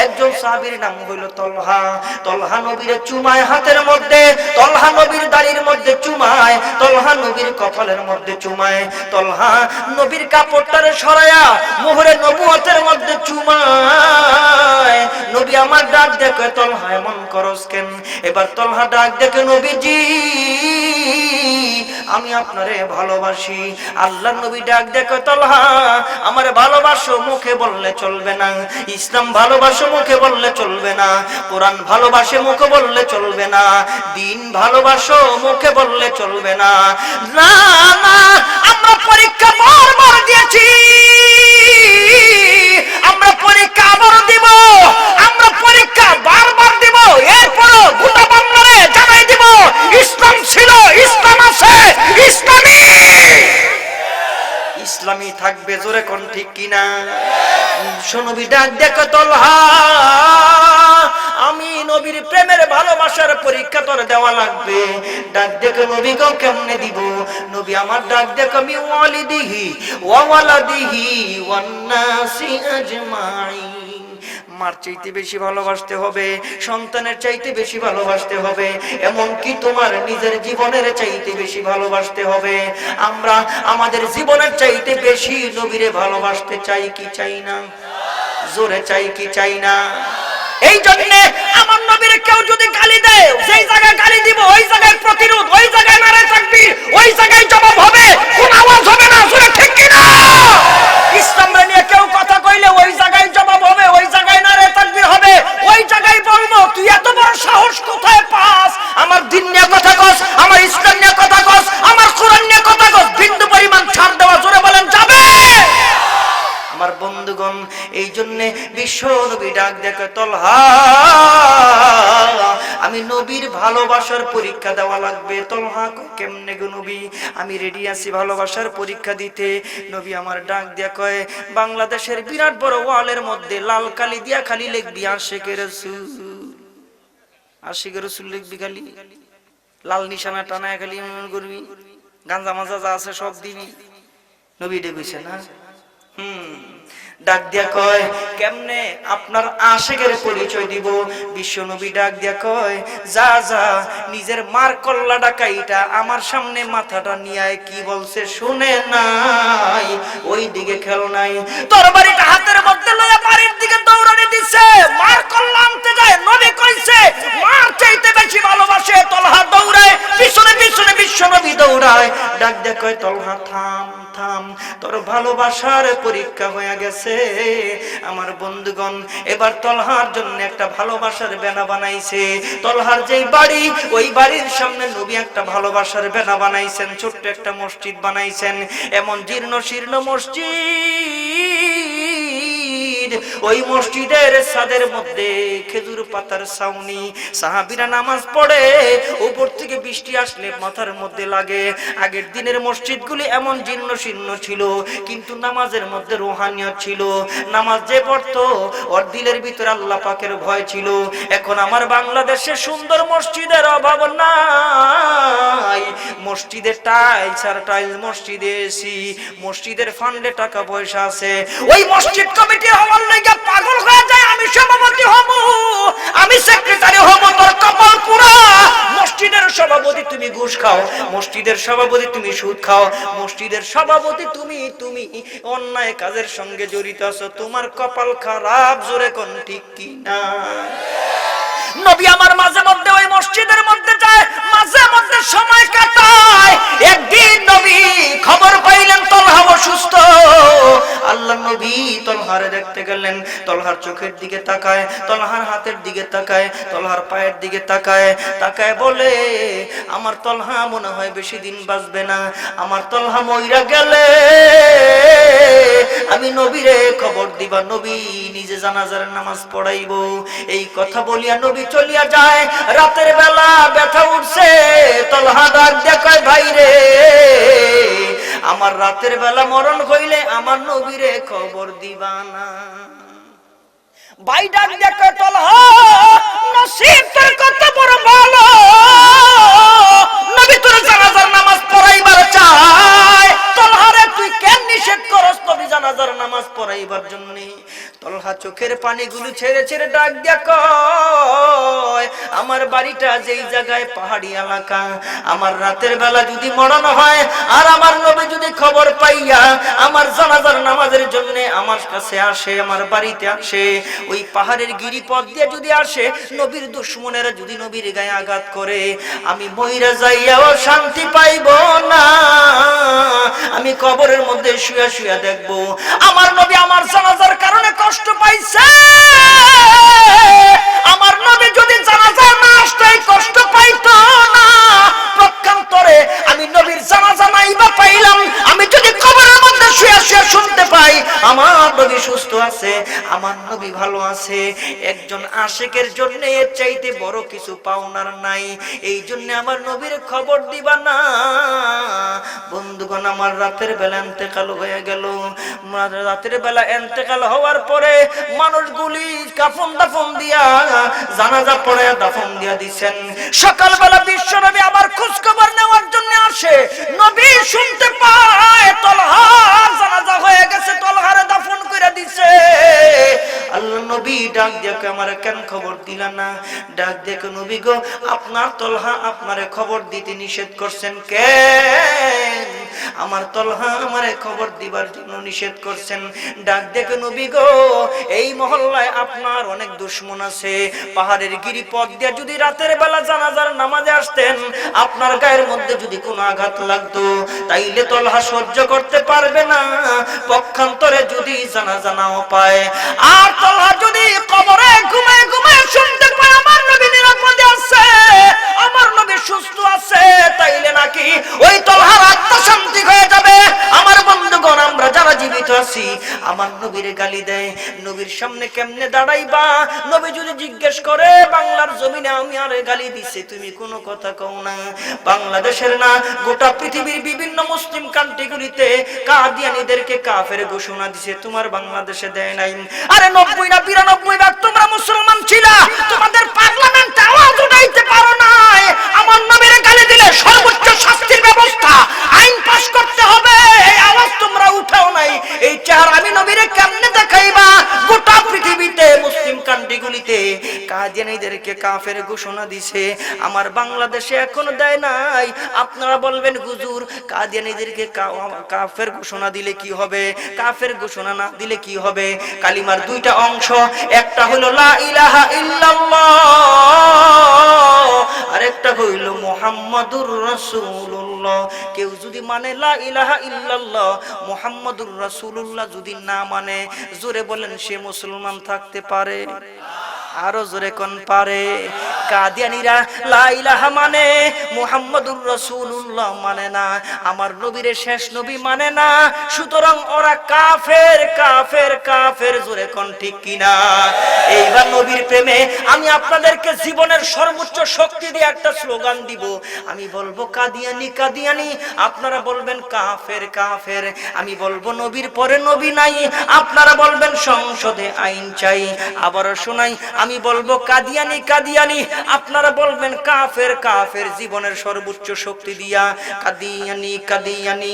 Speaker 1: একজন সাহাবীর নাম হলো তলহা। তলহা নবীর চুমায় হাতের মধ্যে, তলহা নবীর দাড়ির মধ্যে চুমায়, তলহা নবীর কপালের মধ্যে চুমায়, তলহা নবীর কাপড়টারে সরায়া মোহরে নবুয়তের মধ্যে চুমায়। নবী আমার ডাক দেখে তলহা এমন করস কেন? এবার তলহা ডাক দেখে, নবীজি আমি আপনারে ভালোবাসি। আল্লাহর নবী ডাক দেখে, তলহা আমারে ভালোবাসো মুখে বললে চলবে না, ইসলাম ভালোবাসো মুখে বললে চলবে না, কোরআন ভালোবাসে মুখে বললে চলবে না, দিন ভালোবাসো মুখে বললে চলবে না। না না, আমরা পরীক্ষা বারবার দিয়েছি, আমরা পরীক্ষা আবার দিব, আমরা পরীক্ষা বারবার দিব, এরপরও গোটা বাংলারে জানাই দিব ইসলাম ছিল, ইসলাম আছে, ইসলামী ইসলামী থাকবে। জোরে কোন ঠিক কিনা? নবী ডাক দেখো, তলহা আমি নবীর প্রেমের ভালোবাসার পরীক্ষা তোর দেওয়া লাগবে। ডাক দেখো, নবী গো কেমনে দিব? নবী আমার ডাক দেখো, মি ওয়ালিদিহি ওয়া ওয়ালাদিহি ওয়ান নাসি আজমাইন। মার চাইতে বেশি ভালোবাসতে হবে, সন্তানের চাইতে বেশি ভালোবাসতে হবে, এমনকি তোমার নিজের জীবনের চাইতে বেশি ভালোবাসতে হবে। আমরা আমাদের জীবনের চাইতে বেশি নবীরে ভালোবাসতে চাই কি চাই না? জোরে চাই কি চাই না? এই জন্য আমার নবীর কেউ যদি গালি দেয়, যেই জায়গায় গালি দিব ওই জায়গায় প্রতিরোধ, ওই জায়গায় নারে তাকবীর, ওই জায়গায় জবাব হবে, কোন আওয়াজ হবে না। জোরে ঠিক কি না? ইসলাম নিয়ে কেউ কথা কইলে ওই জায়গায় জবাব হবে, ওই জায়গায় নারে তাকবীর হবে, ওই জায়গায় বলবো তুই এত বড় সাহস কোথায় পাস? আমার দিন নিয়ে কথা কস, আমার ইসলাম নিয়ে কথা কস, আমার কোরআন নিয়ে কথা কস, বিন্দু পরিমাণ ছাড় দেওয়া জোরে বলেন যাবে? আমার বন্ধুগণ, এই জন্য বিশ্ব নবী ডাক দেখে, তলহা আমি নবীর ভালোবাসার পরীক্ষা দেওয়া লাগবে। তলহা কেমনে গো নবী? আমি রেডি আছি ভালোবাসার পরীক্ষা দিতে। নবী আমার ডাক দিয়া কয়, বাংলাদেশের বিরাট বড় ওয়ালের মধ্যে লাল কালি দিয়া খালি লিখবি আশিকে রাসূল, আশিকে রাসূল লিখবি, খালি লাল নিশানা টানায় খালি এমন করবি, গাঁজা মাজা যা আছে সব দিবি। নবী ডেকেছে না? ডাক দিয়া কয়, কেমনে আপনার আশিকের পরিচয় দিব? বিশ্ব নবী ডাক দিয়া কয়, যা যা নিজের মার কল্লা ডাকাইটা আমার সামনে মাথাটা নিয়ে কি বলছে শুনে নাই, ওই দিকে খেল নাই। তরবারিটা হাতের মধ্যে লইয়া বাড়ির দিকে দৌড়ানি দিছে, মার কল্লা আনতে যায়। নবী কইছে মার চাইতে দৌড়ায়, ডাক দেয় কয় তলহা থাম থাম, তোর ভালোবাসার পরীক্ষা হয়ে গেছে। আমার বন্ধুগণ, এবার তলহার জন্য একটা ভালোবাসার বেনা বানাইছে। তলহার যেই বাড়ি, ওই বাড়ির সামনে নবী একটা ভালোবাসার বেনা বানাইছেন, ছোট্ট একটা মসজিদ বানাইছেন। এমন জীর্ণ শীর্ণ মসজিদ, ওই মসজিদের ছাদের মধ্যে খেজুর পাতার ছাউনি। সাহাবীরা নামাজ পড়ে, উপর থেকে বৃষ্টি আসলে মাথার মধ্যে লাগে। আগের দিনের মসজিদগুলি এমন জীর্ণ শীর্ণ ছিল, কিন্তু নামাজের মধ্যে রুহানিয়ত ছিল। নামাজ যে পড়তো ওর দিলের ভিতরে আল্লাহ পাকের ভয় ছিল। এখন আমার বাংলাদেশে সুন্দর মসজিদের অভাব নাই। মসজিদের টাইলস আর টাইলস, মসজিদে এসি, মসজিদের ফান্ডে টাকা পয়সা আছে। ওই মসজিদ কমিটি হওয়ার লাগা পাগল হয়ে যায়, আমি সভাপতি হব, আমি সেক্রেটারি হব, তোর কপাল পুরা। মসজিদের সভাপতি তুমি ঘুষ খাও, মসজিদের সভাপতি তুমি সুদ খাও, মসজিদের সভাপতি তুমি অন্যায় কাজের সঙ্গে জড়িত আছো, তোমার কপাল খারাপ। জোরে কোন ঠিক কি না? নবী আমার মাঝে মধ্যে ওই মসজিদের মধ্যে যায়, মাঝে মধ্যে সময় কাটায়। একদিন নবী খবর পাইলেন তলহা অসুস্থ। আল্লাহ নবী তলহারে দেখতে গেলেন। তলহার চোখের দিকে তাকায়, তলহার হাতের দিকে তাকায়, তলহার পায়ের দিকে তাকায়, তাকায় বলে, আমার তলহা মনে হয় বেশি দিন বাঁচবে না। আমার তলহা মইরা গেলে আমি নবীরে খবর দিবা, নবী নিজে জানাজার নামাজ পড়াইব। এই কথা বলিয়া নবী চলিয়া যায়। রাতের বেলা ব্যথা উঠছে, তলহা ডাক দেখায়, ভাই রে, আমার রাতের বেলা মরণ হইলে আমার নবীরে খবর দিবা না? ভাই ডাক দেখায়, তলহা নসিব তোর কত বড় ভালো, নবী তোর জানাজার নামাজ পড়াইবার চায়। তলহারে তুই কেন নিষেধ করস নবী জানাজার নামাজ পড়াইবার জন্য? তলহা চোখের পানিগুলো ছেড়ে ছেড়ে ডাক দিয়া কয়, আমার বাড়িটা যেই জায়গায় পাহাড়ি এলাকা, আমার রাতের বেলা যদি মরণ হয় আর আমার নবী যদি খবর পাইয়া আমার জানাজার নামাজের জন্য আমার কাছে আসে, আমার বাড়িতে আসে, ওই পাহাড়ের গিরিপথ দিয়ে যদি আসে, নবীর দুশমনেরা যদি নবীর গায়ে আঘাত করে, আমি মইরা যাইয়াও শান্তি পাইব না। আমি কবরের মধ্যে শুয়া শুয়া দেখব আমার নবী আমার জানাজার কারণে কষ্ট পাইছে। আমার নবী যদি জানাজা না আসতো কষ্ট পাইতো না। পক্ষান্তরে আমি নবীর জানাজা নাইবা পাইলাম, আমি যদি কবরের মধ্যে শুয়া শুয়া শুনতে পাই আমার নবী সুস্থ আছে, আমার নবী ভালো আছে, একজন আশিকের জন্য এর চাইতে বড় কিছু পাওনার নাই। এই জন্য আমার নবীর খবর দিবা না? বন্ধুগণ, আমার রাতের বেলা ইন্তেকাল হয়ে গেল। রাতের বেলা ইন্তেকাল হওয়ার পরে মানুষগুলি কাফন দাফন দিয়া জানাজা পড়ে দাফন দিয়া দিচ্ছেন। সকালবেলা বিশ্বনবী আবার খোঁজ খবর নেওয়ার জন্য আসে। নবী শুনতে পায় তলহার জানাজা হয়ে গেছে, তলহারে দাফন করে দিছে। আল্লাহ নবী ডাক দেখে, আমার কেন খবর দিলা না? ডাক দেখে, নবী গো, আপনার তলহা আপনারে খবর দিতে নিষেধ করছেন কেন? আমার তলহা আমারে খবর দিবার জন্য নিষেধ করছেন। ডাক দেখে, নবী গো, এই মহল্লায় আপনার অনেক দুশমন আছে। পাহাড়ের গিরিপথ দিয়ে যদি রাতের বেলা জানাজার নামাজে আসতেন, আপনার গায়ের মধ্যে যদি কোনো আঘাত লাগতো, তাইলে তলহা সহ্য করতে পারবে না। পক্ষান্তরে যদি জানাজা নাও পায় আর তলহা যদি কবরে ঘুমায় ঘুমায় শুনতে পায় আমার নবী নিরাপদে আছে, আমার নবী সুস্থ আছে, তাইলে নাকি ওই তলহার আত্মা শান্তি হয়ে যাবে। আমার বন্ধুগণ, আমরা যারা জীবিত আছি আমার নবীর গালি দেয়, নবীর সামনে কেমনে দাঁড়াইবা? নবী যদি জিজ্ঞেস করে বাংলার জমিনে আমি আরে গালি দিছে, তুমি কোনো কথা কও না। বাংলাদেশের না, গোটা পৃথিবীর বিভিন্ন মুসলিম কান্ট্রিগুলিতে কাদিয়ানীদেরকে কাফের ঘোষণা দিছে, তোমার বাংলাদেশে দেয় নাই। আরে 90 না 92 ভাগ তোমরা মুসলমান ছিলা, তোমাদের পার্লামেন্টে আওয়াজ উঠাইতে পারো নাই। আমার নবীর গালি দিলে সর্বোচ্চ শাস্তির ব্যবস্থা, আইন পাস করতে হবে, এই আওয়াজ তোমরা উঠাও নাই। এই চেহারা আমি নবীরে কেমনে দেখাইবা? গোটা পৃথিবীতে মুসলিম কান্ট্রিগুলিতে কাদিয়ানীদেরকে কাফের ঘোষণা দিছে, আমার বাংলাদেশে এখনো দেয় নাই। আপনারা বলবেন হুজুর, কাদিয়ানীদেরকে কাফের ঘোষণা দিলে কি হবে? কাফের ঘোষণা না দিলে কি হবে? কালিমার দুইটা অংশ, একটা হলো লা ইলাহা ইল্লাল্লাহ, আরেকটা হইল মুহাম্মাদুর রাসূলুল্লাহ। সুবহানাল্লাহ। কেউ যদি মানে লা ইলাহা ইল্লাল্লাহ মুহাম্মাদুর রাসূলুল্লাহ যদি না মানে, জোরে বলেন সে মুসলমান থাকতে পারে? আরো জোরে কোন পারে? কাদিয়ানীরা লা ইলাহা মানে, মুহাম্মাদুর রাসূলুল্লাহ মানে না, আমার নবীর শেষ নবী মানে না, সুতরাং ওরা কাফের কাফের কাফের। জোরে কোন ঠিক কিনা? এইবার নবীর প্রেমে আমি আপনাদেরকে জীবনের সর্বোচ্চ শক্তি দিয়ে একটা স্লোগান দিব। আমি বলবো কাদিয়ানী কাদিয়ানী, আপনারা বলবেন কাফের কাফের। আমি বলবো নবীর পরে নবী নাই, আপনারা বলবেন সংসদে আইন চাই। আবারও শোনাই, আমি বলবো কাদিয়ানী কাদিয়ানী, আপনারা বলবেন কাফের কাফের। জীবনের সর্বোচ্চ শক্তি দিয়া কাদিয়ানী কাদিয়ানী।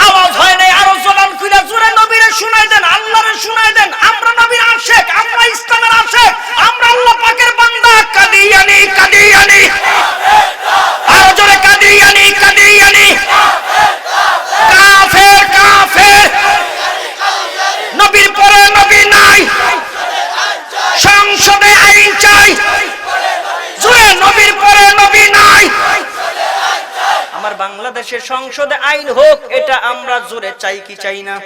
Speaker 1: আওয়াজ হয় নাই, আরো জবান খুলে জোরে নবীরে শুনাই দেন, আল্লাহরে শুনাই দেন। আমরা নবীর আশিক, আমরা ইসলামের আশিক, আমরা আল্লাহ পাকের বান্দা। কাদিয়ানী কাদিয়ানী, আরো জোরে কাদিয়ানী কাদিয়ানী। কাফের কাফের, নবীর পরে নবী নাই, সংসদে আইন চাই। জোরে নবীর পরে নবী নাই। আমার বাংলাদেশের সংসদে আইন হোক, এটা আমরা জোরে চাই কি চাই না?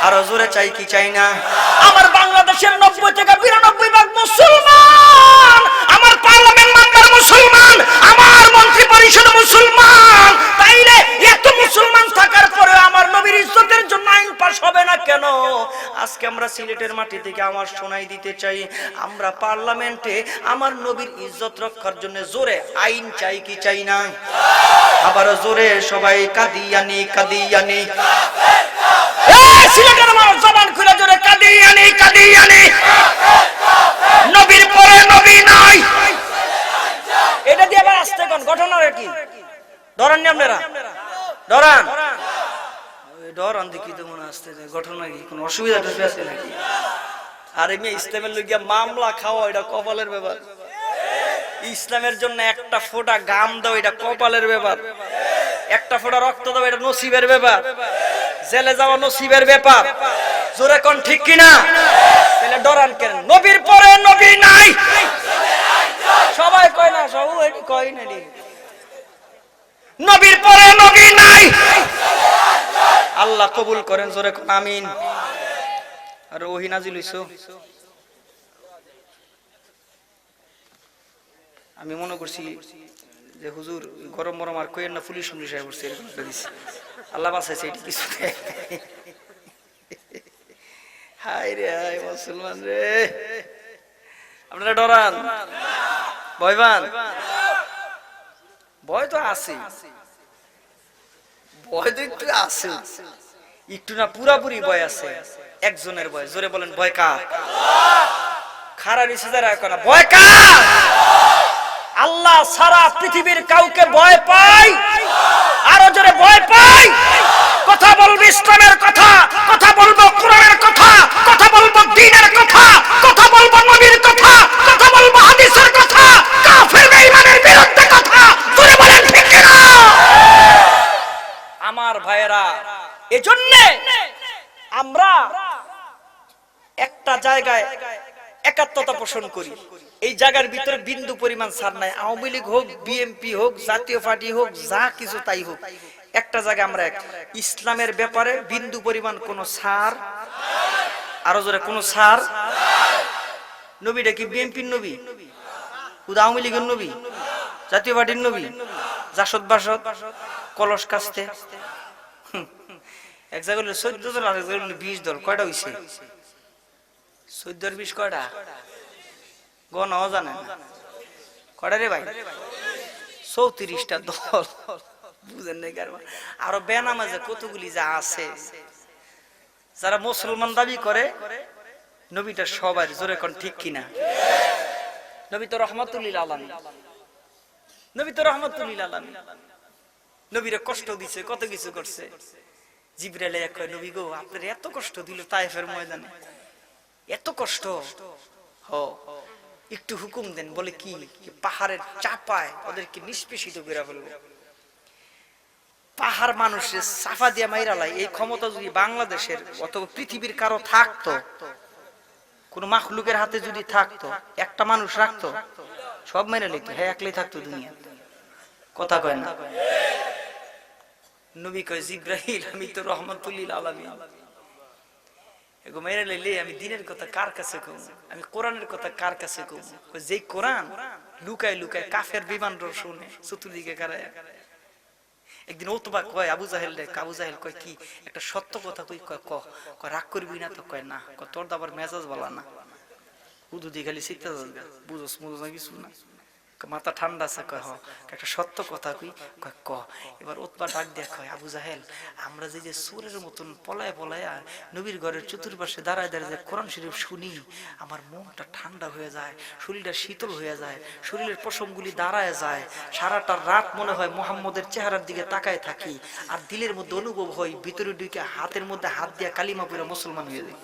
Speaker 1: আরো জোরে চাই কি চাই না? আমার বাংলাদেশের 90 থেকে 92 ভাগ মুসলমান, আমার পার্লামেন্ট মেম্বার মুসলমান, আমার মন্ত্রী পরিষদ মুসলমান। তাইলে এত মুসলমান থাকার পরে আমার নবীর ইজ্জতের জন্য আইন পাস হবে না কেন? আজকে আমরা সিলেটের মাটি থেকে আমার শোনাই দিতে চাই, আমরা পার্লামেন্টে আমার নবীর ইজ্জত রক্ষার জন্য জোরে আইন চাই কি চাই না? আবার জোরে সবাই কাদিয়ানী কাদিয়ানী। সিলেটের মানুষ জবান খুলে জোরে কাদিয়ানী কাদিয়ানী। নবীর পরে নবী নাই। এটা দিয়ে আবার আসতে কোন ঘটনা কি ধরান নি আপনারা? ধরান ডরান দেখি তো মনে আসতে ঘটনা কি কোনো অসুবিধা আছে নাকি? আর এমনি ইসলামের লইয়া মামলা খাওয়া এটা কপালের ব্যাপার। ইসলামের জন্য একটা ফোঁটা গাম দাও এটা কপালের ব্যাপার, একটা ফোঁটা রক্ত দাও এটা নসিবের ব্যাপার, জেলে যাওয়া নসিবের ব্যাপার। জোরে কোন ঠিক কিনা? তাহলে ডরান কেন? নবীর পরে নবী নাই। সবাই কয় না, সবাই কয় না, নবীর পরে নবী নাই। আল্লাহ কবুল করেন, জোরে কোন আমিন। আর ওহী নাজিল হইছো, আমি মনে করছি যে হুজুর গরম গরম আর কইেন না, পুলিশ পুলিশ আয় করছে, এরকম একটা দিছে। আল্লাহ বাঁচাইছে, এটি কিছু হাই রে হাই মুসলমান রে। আপনারা ডরান, ভয় পান? ভয় তো আছে, ভয় তো একটু আছে, একটু না পুরাপুরি ভয় আছে। একজনের ভয়, জোরে বলেন ভয় কার? খারাপ নিচে যারা করা ভয় কার? আল্লাহ সারা পৃথিবীর কাউকে ভয় পাই? আরো জোরে ভয় পাই? কথা বলবো ইসলামের কথা, কথা বলবো কোরআনের কথা, কথা বলবো দ্বীনের কথা, কথা বলবো নবীর কথা, কথা বলবো হাদিসের কথা, কাফের বেঈমানের বিরুদ্ধে কথা। জোরে বলেন ঠিক কি না? আমার ভাইয়েরা, এজন্য আমরা একটা জায়গায় একাত্মতা পোষণ করি। এই জায়গার ভিতরে বিন্দু পরিমাণ ছাড় নাই। আওয়ামী লীগ হোক, বিএনপি হোক, জাতীয় পার্টি হোক, যা কিছু তাই হোক, একটা জায়গায় আমরা এক। ইসলামের ব্যাপারে বিন্দু পরিমাণ কোন ছাড়, আরো জোরে কোন ছাড়। নবীটা কি বিএনপির নবী? আওয়ামী লীগের নবী? জাতীয় পার্টির নবী? জাসদ বাসদ কলস কাস্তে এক জায়গায় 14 দল, আরেক জায়গায় 20 দল। কয়টা হইছে? 14 আর 20 কয়টা? গণও জানে না কয়টা রে ভাই? 34টা দল। বুঝেন নাই? আরো বেনামাজে কতগুলি যা আছে, যারা মুসলমান দাবি করে। নবীটা সবার, জোরে কোন ঠিক কিনা? নবী তো রহমাতুল লিল আলামিন, নবী তো রহমাতুল লিল আলামিন। নবীরে কষ্ট দিছে, কত কিছু করছে। জিবরাইল কয়, নবী গো আপনার এত কষ্ট দিল তায়েফের ময়দানে, এত কষ্ট, একটু হুকুম দেন। বলে কি? পাহাড়ের চাপায় ওদেরকে নিষ্পেষিত করে ফেলবো। পাহাড় মানুষের সাফা দিয়া মাইরা লাই। এই ক্ষমতা যদি বাংলাদেশের অথবা পৃথিবীর কারো থাকতো, কোন মাখলুকের হাতে যদি থাকতো, একটা মানুষ রাখতো, সব মেরে লিখতো, হ্যাঁ একলাই থাকতো দুনিয়া। কথা কয় না। নবী কয় জিব্রাইল আমি তো রহমাতুল লিল আলামিন, এগো মেরে লইলে আমি দিনের কথা কার কাছে কম, আমি কোরআনের কথা কার কাছে কম? যে কোরআন লুকায় লুকায় কাফের বিমান শুনে চতুর্দিকে কারায়। একদিন ওতবা কয় আবু জাহেল রে, আবু জাহেল কয় কি একটা সত্য কথা কই, কয় রাগ করবি না তো? কয় না। তোর দাবার মেজাজ বলা না, উদু দিয়ে খালি শিখতে বুঝোস মুঝোস না কিছু না, মাথা ঠান্ডা আছে। কয় হ একটা সত্য কথা কই। কয় ক। এবার ওতবা ডাক দেয়া কয় আবু জাহেল, আমরা যে সুরের মতন পলায় পলায় নবীর ঘরের চতুর্পাশে দাঁড়ায় দাঁড়ায় কোরআন শরীফ শুনি, আমার মনটা ঠান্ডা হয়ে যায়, শরীরটা শীতল হয়ে যায়, শরীরের পশমগুলি দাঁড়ায় যায়, সারাটা রাত মনে হয় মুহাম্মদের চেহারার দিকে তাকায় থাকি, আর দিলের মধ্যে অনুভব হয় ভিতরে ঢুকে হাতের মধ্যে হাত দিয়া কালিমা পড়ে মুসলমান হয়ে যায়।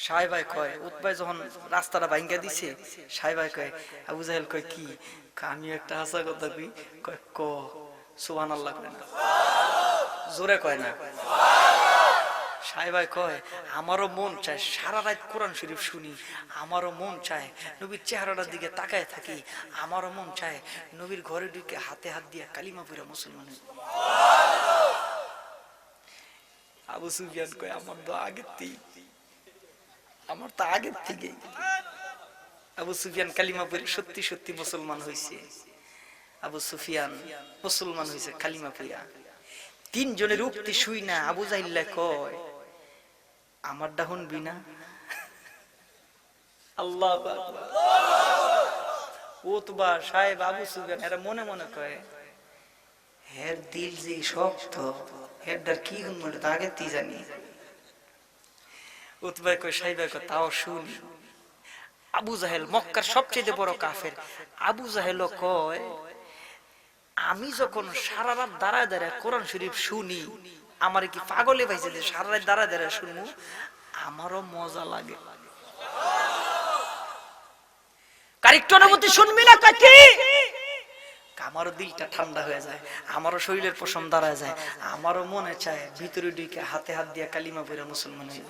Speaker 1: সাহেবাই কয় উতবাই যখন রাস্তাটা ভাঙ্গা দিছে, সাহেবাই কয় আবু জাহেল কয় কি, আমি একটা হাসা কথা কই। কয় ক। সুবহানাল্লাহ কয় না, জোরে কয় না। সাহেবাই কয় আমারও মন চায় সারা রাত কোরআন শরীফ শুনি, আমারও মন চায় নবীর চেহারাটার দিকে তাকায় থাকি, আমারও মন চায় নবীর ঘরে ঢুকে হাতে হাত দিয়া কালিমা পড়া মুসলমান। আবু সুফিয়ান কয় আমার তো আগের থেকে আবু সুফিয়ান কালিমা পড়ে সত্যি সত্যি মুসলমান হয়েছে। আবু সুফিয়ান মুসলমান হয়েছে কালিমা পড়া। তিনজনের উক্তি শুই না আবু জাহিল কয় আমার ডাহুন বিনা। আল্লাহু আকবার। ওতবা সাহেব আবু সুফিয়ান এরা মনে মনে কয় হের দিল যে শক্ত, হেরদার কি হুন আগে তি জানি। উতবাই কয় সাহেবাই কয় তাও শুনি। আবু জাহেল মক্কার সবচেয়ে বড় কাফের। আবু জাহেল কয় আমি যখন সারা রাত দাঁড়ায় দাঁড়ায় কোরআন শরীফ শুনি, আমার কি পাগলে পাইছে যে সারা রাত দাঁড়ায় দাঁড়ায় শুনবো, আমারও মজা লাগে। কারেক্ট অনুভূতি শুনবি না কাকি, আমারও দিলটা ঠান্ডা হয়ে যায়, আমারও শরীরের পশম দাঁড়ায় যায়, আমারও মনে চায় ভিতরে ঢুকে হাতে হাত দিয়া কালিমা পড়ে মুসলমান হয়ে।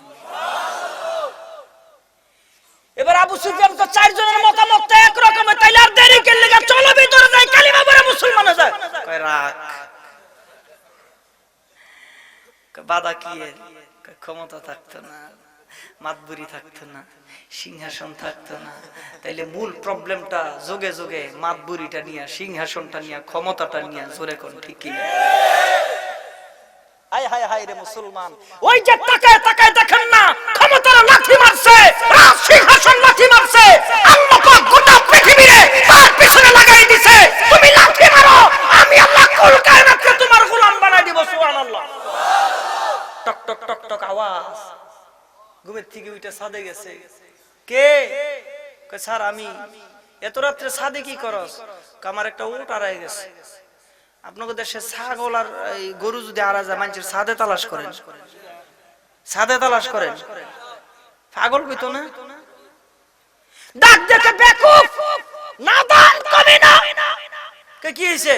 Speaker 1: এবার আবু সুফিয়ান তো চারজনের মতামত একরকম, তাইলে আর দেরি করলে চলো ভিতরে যাই কালিমা পড়ে মুসলমান হয়ে যায়। কয় রাখ বাধা কি ক্ষমতা থাকতো না, মাতবুরি থাকতো না, সিংহাসন থাকতো না, তাইলে মূল প্রবলেমটা যোগে যোগে মাতবুরিটা নিয়ে, সিংহাসনটা নিয়ে, ক্ষমতাটা নিয়ে। জোরে কোন ঠিক কি? হায় হায় হায় রে মুসলমান, ওই যে তাকায় তাকায় দেখেন না ক্ষমতার লাঠি মারছে, সিংহাসন লাঠি মারছে, আল্লাহ পাক গোটা পৃথিবীরে তার পিছনে লাগাই দিয়েছে। তুমি লাঠি মারো, আমি আল্লাহ কুল কায়নাতকে তোমার গোলাম বানাই দিব। সুবহানাল্লাহ। টক টক টক টক আওয়াজ। ঘুমের থেকে উঠে ছাদে গেছে। কে? কয় স্যার আমি। এত রাত্রে ছাদে কি করস? আমার একটা উট হারায় গেছে। আপনাদের দেশে ছাগল আর গরু যদি হারা যায় মানুষের ছাদে তালাশ করেন, ছাদে তালাশ করেন, পাগল কইতো না? ডাক দেখে বেকুফ নাদান কবি না। কে কি হইছে?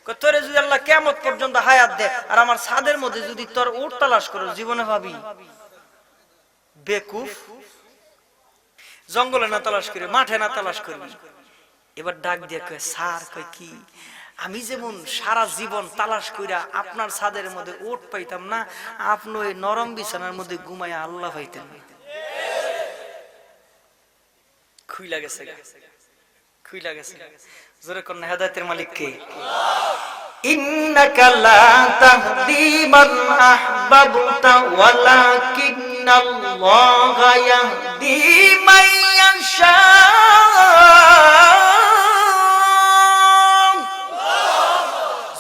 Speaker 1: কয় তোরে যদি আল্লাহ কিয়ামত পর্যন্ত হায়াত দেয় আর আমার ছাদের মধ্যে যদি তোর উট তালাশ করো জীবনে ভাবি বেকুফ। জঙ্গলে না তালাশ করে, মাঠে না তালাশ করবি। এবার ডাক দিয়ে কয় স্যার, কয় কি আমি যেমন সারা জীবন তালাশ কইরা আপনার ছাদের মধ্যে উট পাইতাম না, আপনি ওই নরম বিছানার মধ্যে ঘুমাইয়া আল্লাহ পাইতেন। খুইলা গেছে, খুইলা গেছে। জোরে কোন হেদায়েতের মালিক কে? ইন্নাকা লা তাহদি মান আহবাবতা ওয়ালাকিন্নাল্লাহা ইয়াহদি মান ইয়াশা।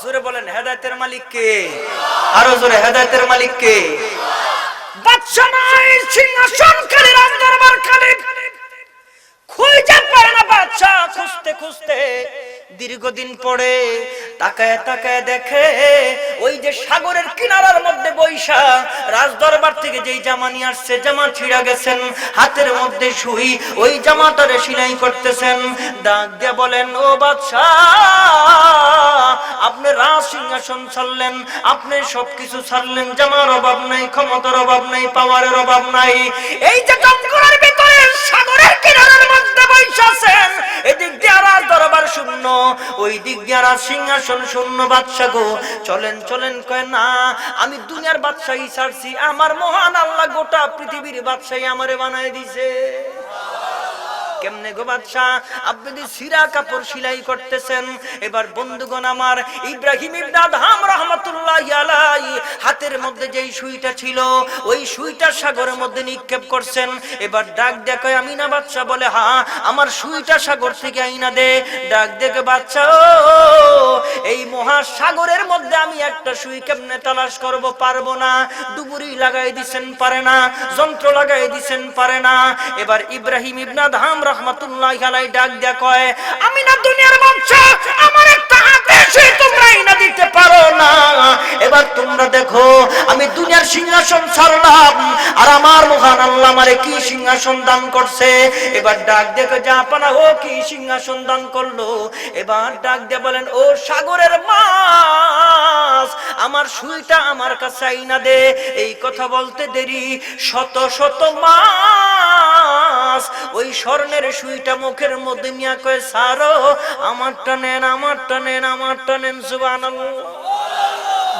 Speaker 1: জোরে বলেন হেদায়েতের মালিক কে? আরো জোরে হেদায়েতের মালিক কে? বাদশা নাই, সিংহাসন খালি, রাজদরবার খালি, খুঁজে পায় না বাদশা। খুঁজতে খুঁজতে দীর্ঘদিন পরে তাকায় তাকায় দেখে ওই যে সাগরের কিনারার মধ্যে বৈশা রাজদরবার থেকে যেই জামা নিয়ে আসছে, জামা ছিঁড়া গেছেন, হাতের মধ্যে সুই, ওই জামাটারে সেলাই করতেছেন। ডাক দিয়ে বলেন ও বাদশা, আপনি রাজ সিংহাসন ছাড়লেন, আপনি সবকিছু ছাড়লেন, জামার অভাব নাই, ক্ষমতার অভাব নাই, পাওয়ারের অভাব নাই, এই যে জঙ্গলের ভিতরে নবীর সাগরের কিনারার মধ্যে বসে আছেন, এদিক দিয়ে আর দরবার শূন্য, ওই দিক দিয়ে আর সিংহাসন শূন্য। বাদশা গো চলেন চলেন, কয় না আমি দুনিয়ার বাদশাহী ছাড়ছি, আমার মহান আল্লাহ গোটা পৃথিবীর বাদশাহী আমারে বানায় দিছে। কেমনে গো বাদশাহ? আপনি সিরা কাপড় সেলাই করতেছেন। এবার বন্ধুগণ আমার, ইব্রাহিম ইবনে আদহাম রাহমাতুল্লাহি আলাইহি হাতের মধ্যে যেই সুইটা ছিল, ওই সুইটা সাগরের মধ্যে নিক্ষেপ করছেন। এবার ডাক দেখে আমিনা বাদশা বলে, হ্যাঁ আমার সুইটা সাগর থেকে আইনা দে। ডাক দেখে বাদশা, এই মহাসাগরের মধ্যে আমি একটা সুই কেমনে তালাশ করব, পারবো না। ডুবুরি লাগাই দিছেন, পারে না। যন্ত্র লাগাই দিছেন, পারে না। এবার ইব্রাহিম ইবনে আদহাম রাহমাতুল্লাহি আলাইহি ডাক দেয়া কয়, আমি না দুনিয়ার বাদশা, আমার একটা হাতে সুই তোমরা আইনা দিতে পারো না। এবার তোমরা দেখো আমি দুনিয়ার সিংহাসন ছাড়লাম, আর আমার মহান আল্লাহ আমারে কি সিংহাসন দান করছে। এবার ডাক দেখো জাপানা, ও কি সিংহাসন দান করলো। এবার ডাক দিয়ে বলেন, ও সাগরের মাছ, আমার সুইটা আমার কাছে আইনা দে। এই কথা বলতে দেরি, শত শত মাছ ওই স্বর্ণের সুইটা মুখের মধ্যে নিয়ে কয়, সারো আমারটা নেন, আমারটা নেন, আমারটা নেন। সুবহানাল্লাহ।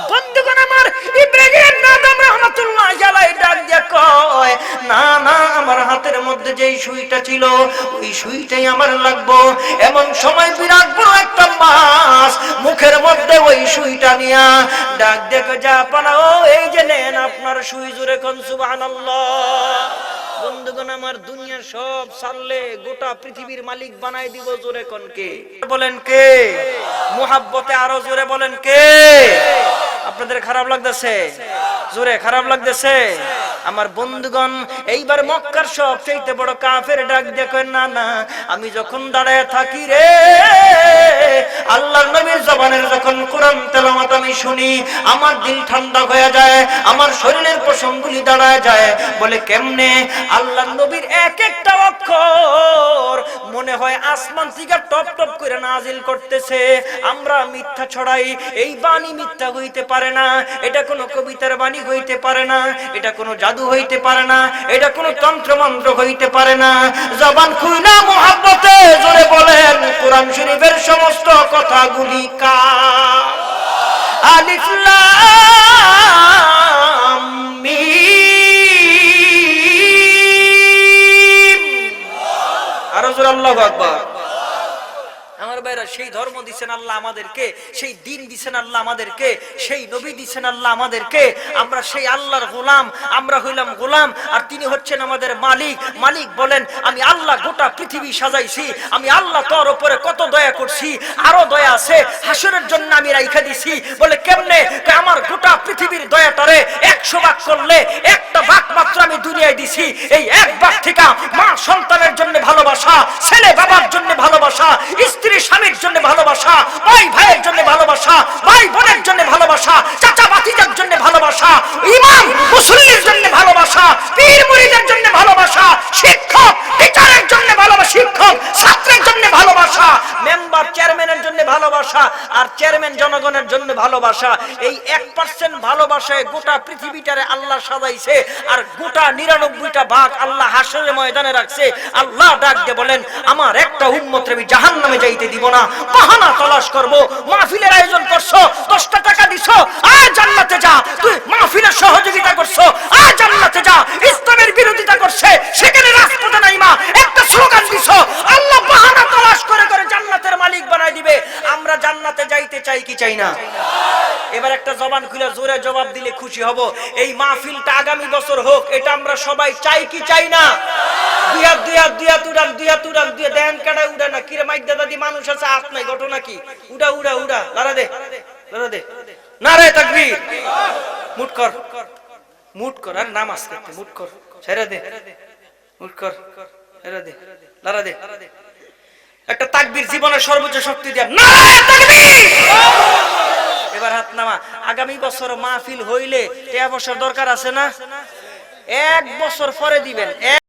Speaker 1: বন্ধুগণ আমার, ইব্রাহিম আদম রাহমাতুল্লাহি আলাইহি ডাক দিয়ে কয়, না না, আমার হাতের মধ্যে যেই সুইটা ছিল ওই সুইটাই আমার লাগবে। এমন সময় বিরাট বড় একটা মাছ মুখের মধ্যে ওই সুইটা নিয়া ডাক দেখে যা পানা, ও এই যে নেন আপনার সুই। জোরে কোন সুবহানাল্লাহ। বন্ধুগণ আমার, দুনিয়ার সব ছাড়লে গোটা পৃথিবীর মালিক বানাই দিব। জোরে কোন কে? বলেন কে? মুহাব্বতে আরো জোরে বলেন কে? আপনাদের খারাপ লাগতেছে? জোরে খারাপ লাগতেছে? আমার বন্ধুগণ, এইবার মক্কার সবচেয়ে বড় কাফের ডাক দেখো, না না, আমি যখন দাঁড়ায় থাকি রে, আল্লাহর নবীর জবানের যখন কোরআন তেলাওয়াত আমি শুনি, আমার দিল ঠান্ডা হয়ে যায়, আমার শরীরের পশমগুলি দাঁড়ায় যায়। বলে কেমনে? আল্লাহর নবীর এক একটা অক্ষর মনে হয় আসমান থেকে টপ টপ করে নাজিল করতেছে। আমরা মিথ্যা ছড়াই, এই বাণী মিথ্যা হইতে পারে না, এটা কোনো কবিতার বাণী হইতে পারে না, এটা কোনো জাদু হইতে পারে না, এটা কোনো তন্ত্র মন্ত্র হইতে পারে না। জবান খুইলা মুহাব্বতে জোরে বলেন, কোরআন শরীফের সমস্ত কথাগুলি কার? আলিফ লাম মিম। আরো জোরে আল্লাহু আকবার। আমার ভাইরা, সেই ধর্ম দিচ্ছেন আল্লাহ আমাদেরকে, সেই দিন দিচ্ছেন আল্লাহ আমাদেরকে, সেই নবী দিচ্ছেন আল্লাহ আমাদেরকে। আমরা সেই আল্লাহর গোলাম, আমরা হইলাম গোলাম, আর তিনি হচ্ছেন আমাদের মালিক। মালিক বলেন, আমি আল্লাহ গোটা পৃথিবী সাজাইছি, আমি আল্লাহ তোর উপরে কত দয়া করছি, আরো দয়া আছে, হাসরের জন্য আমি রাইখা দিছি। বলে কেমনে? আমার গোটা পৃথিবীর দয়াটারে 100 ভাগ করলে একটা ভাগ মাত্র আমি দুনিয়ায় দিছি। এই এক ভাগ থেকে মা সন্তানের জন্য ভালোবাসা, ছেলে বাবার জন্য ভালোবাসা, স্ত্রী স্বামীর জন্য ভালোবাসা, ভাই ভাইয়ের জন্য ভালোবাসা, ভাই বোনের জন্য ভালোবাসা, চাচা ভাতিজার জন্য ভালোবাসা, ইমাম মুসল্লির জন্য ভালোবাসা, পীর মুরিদের জন্য ভালোবাসা, শিক্ষক টিচারের জন্য ভালোবাসা, শিক্ষক ছাত্রের জন্য ভালোবাসা, মেম্বার চেয়ারম্যানের জন্য ভালোবাসা, আর চেয়ারম্যান জনগণের জন্য ভালোবাসা। এই 1% ভালোবাসায় গোটা পৃথিবীটারে আল্লাহ সাজাইছে, আর গোটা 99টা ভাগ আল্লাহ হাসরের ময়দানে রাখছে। আল্লাহ ডাক দিয়ে বলেন, আমার একটা উম্মতরে আমি জাহান্নামে যাইতে দিব না। বাহানা তালাশ করব। মাহফিলের আয়োজন করছো, 10টা টাকা দিছো, আর জান্নাতে যা। তুই মাহফিলের সহযোগিতা করছো, আর জান্নাতে যা। ইসলামের বিরোধিতা করছে, সেখানে রাজপথে নাইমা একটা স্লোগান দিছো, আল্লাহ বাহানা তালাশ করে করে জান্নাতের মালিক বানাই দিবে। আমরা জান্নাতে যাইতে চাই কি চাই না? এবার একটা জবান খুলে জোরে জবাব দিলে খুশি হব। এই মাহফিলটা আগামী বছর হোক, এটা আমরা সবাই চাই কি চাই না? দুয়া দেন কাটা উড়া না। কিরে মাইক দাদা দি মানুষ আছে, হাত নাই, ঘটনা কি? উড়া উড়া উড়া, লারা দে, লারা দে, নারে তাকবীর। মুট কর, মুট কর, আর নামাজ করতে মুট কর, ছেড়ে দে, মুট কর, ছেড়ে দে, লারা দে। একটা তাকবীর জীবনের সর্বোচ্চ শক্তি দিয়া, নারে তাকবীর। এবার হাত নামা। আগামী বছর মাহফিল হইলে টাকা পয়সার দরকার আছে না? 1 বছর পরে দিবেন।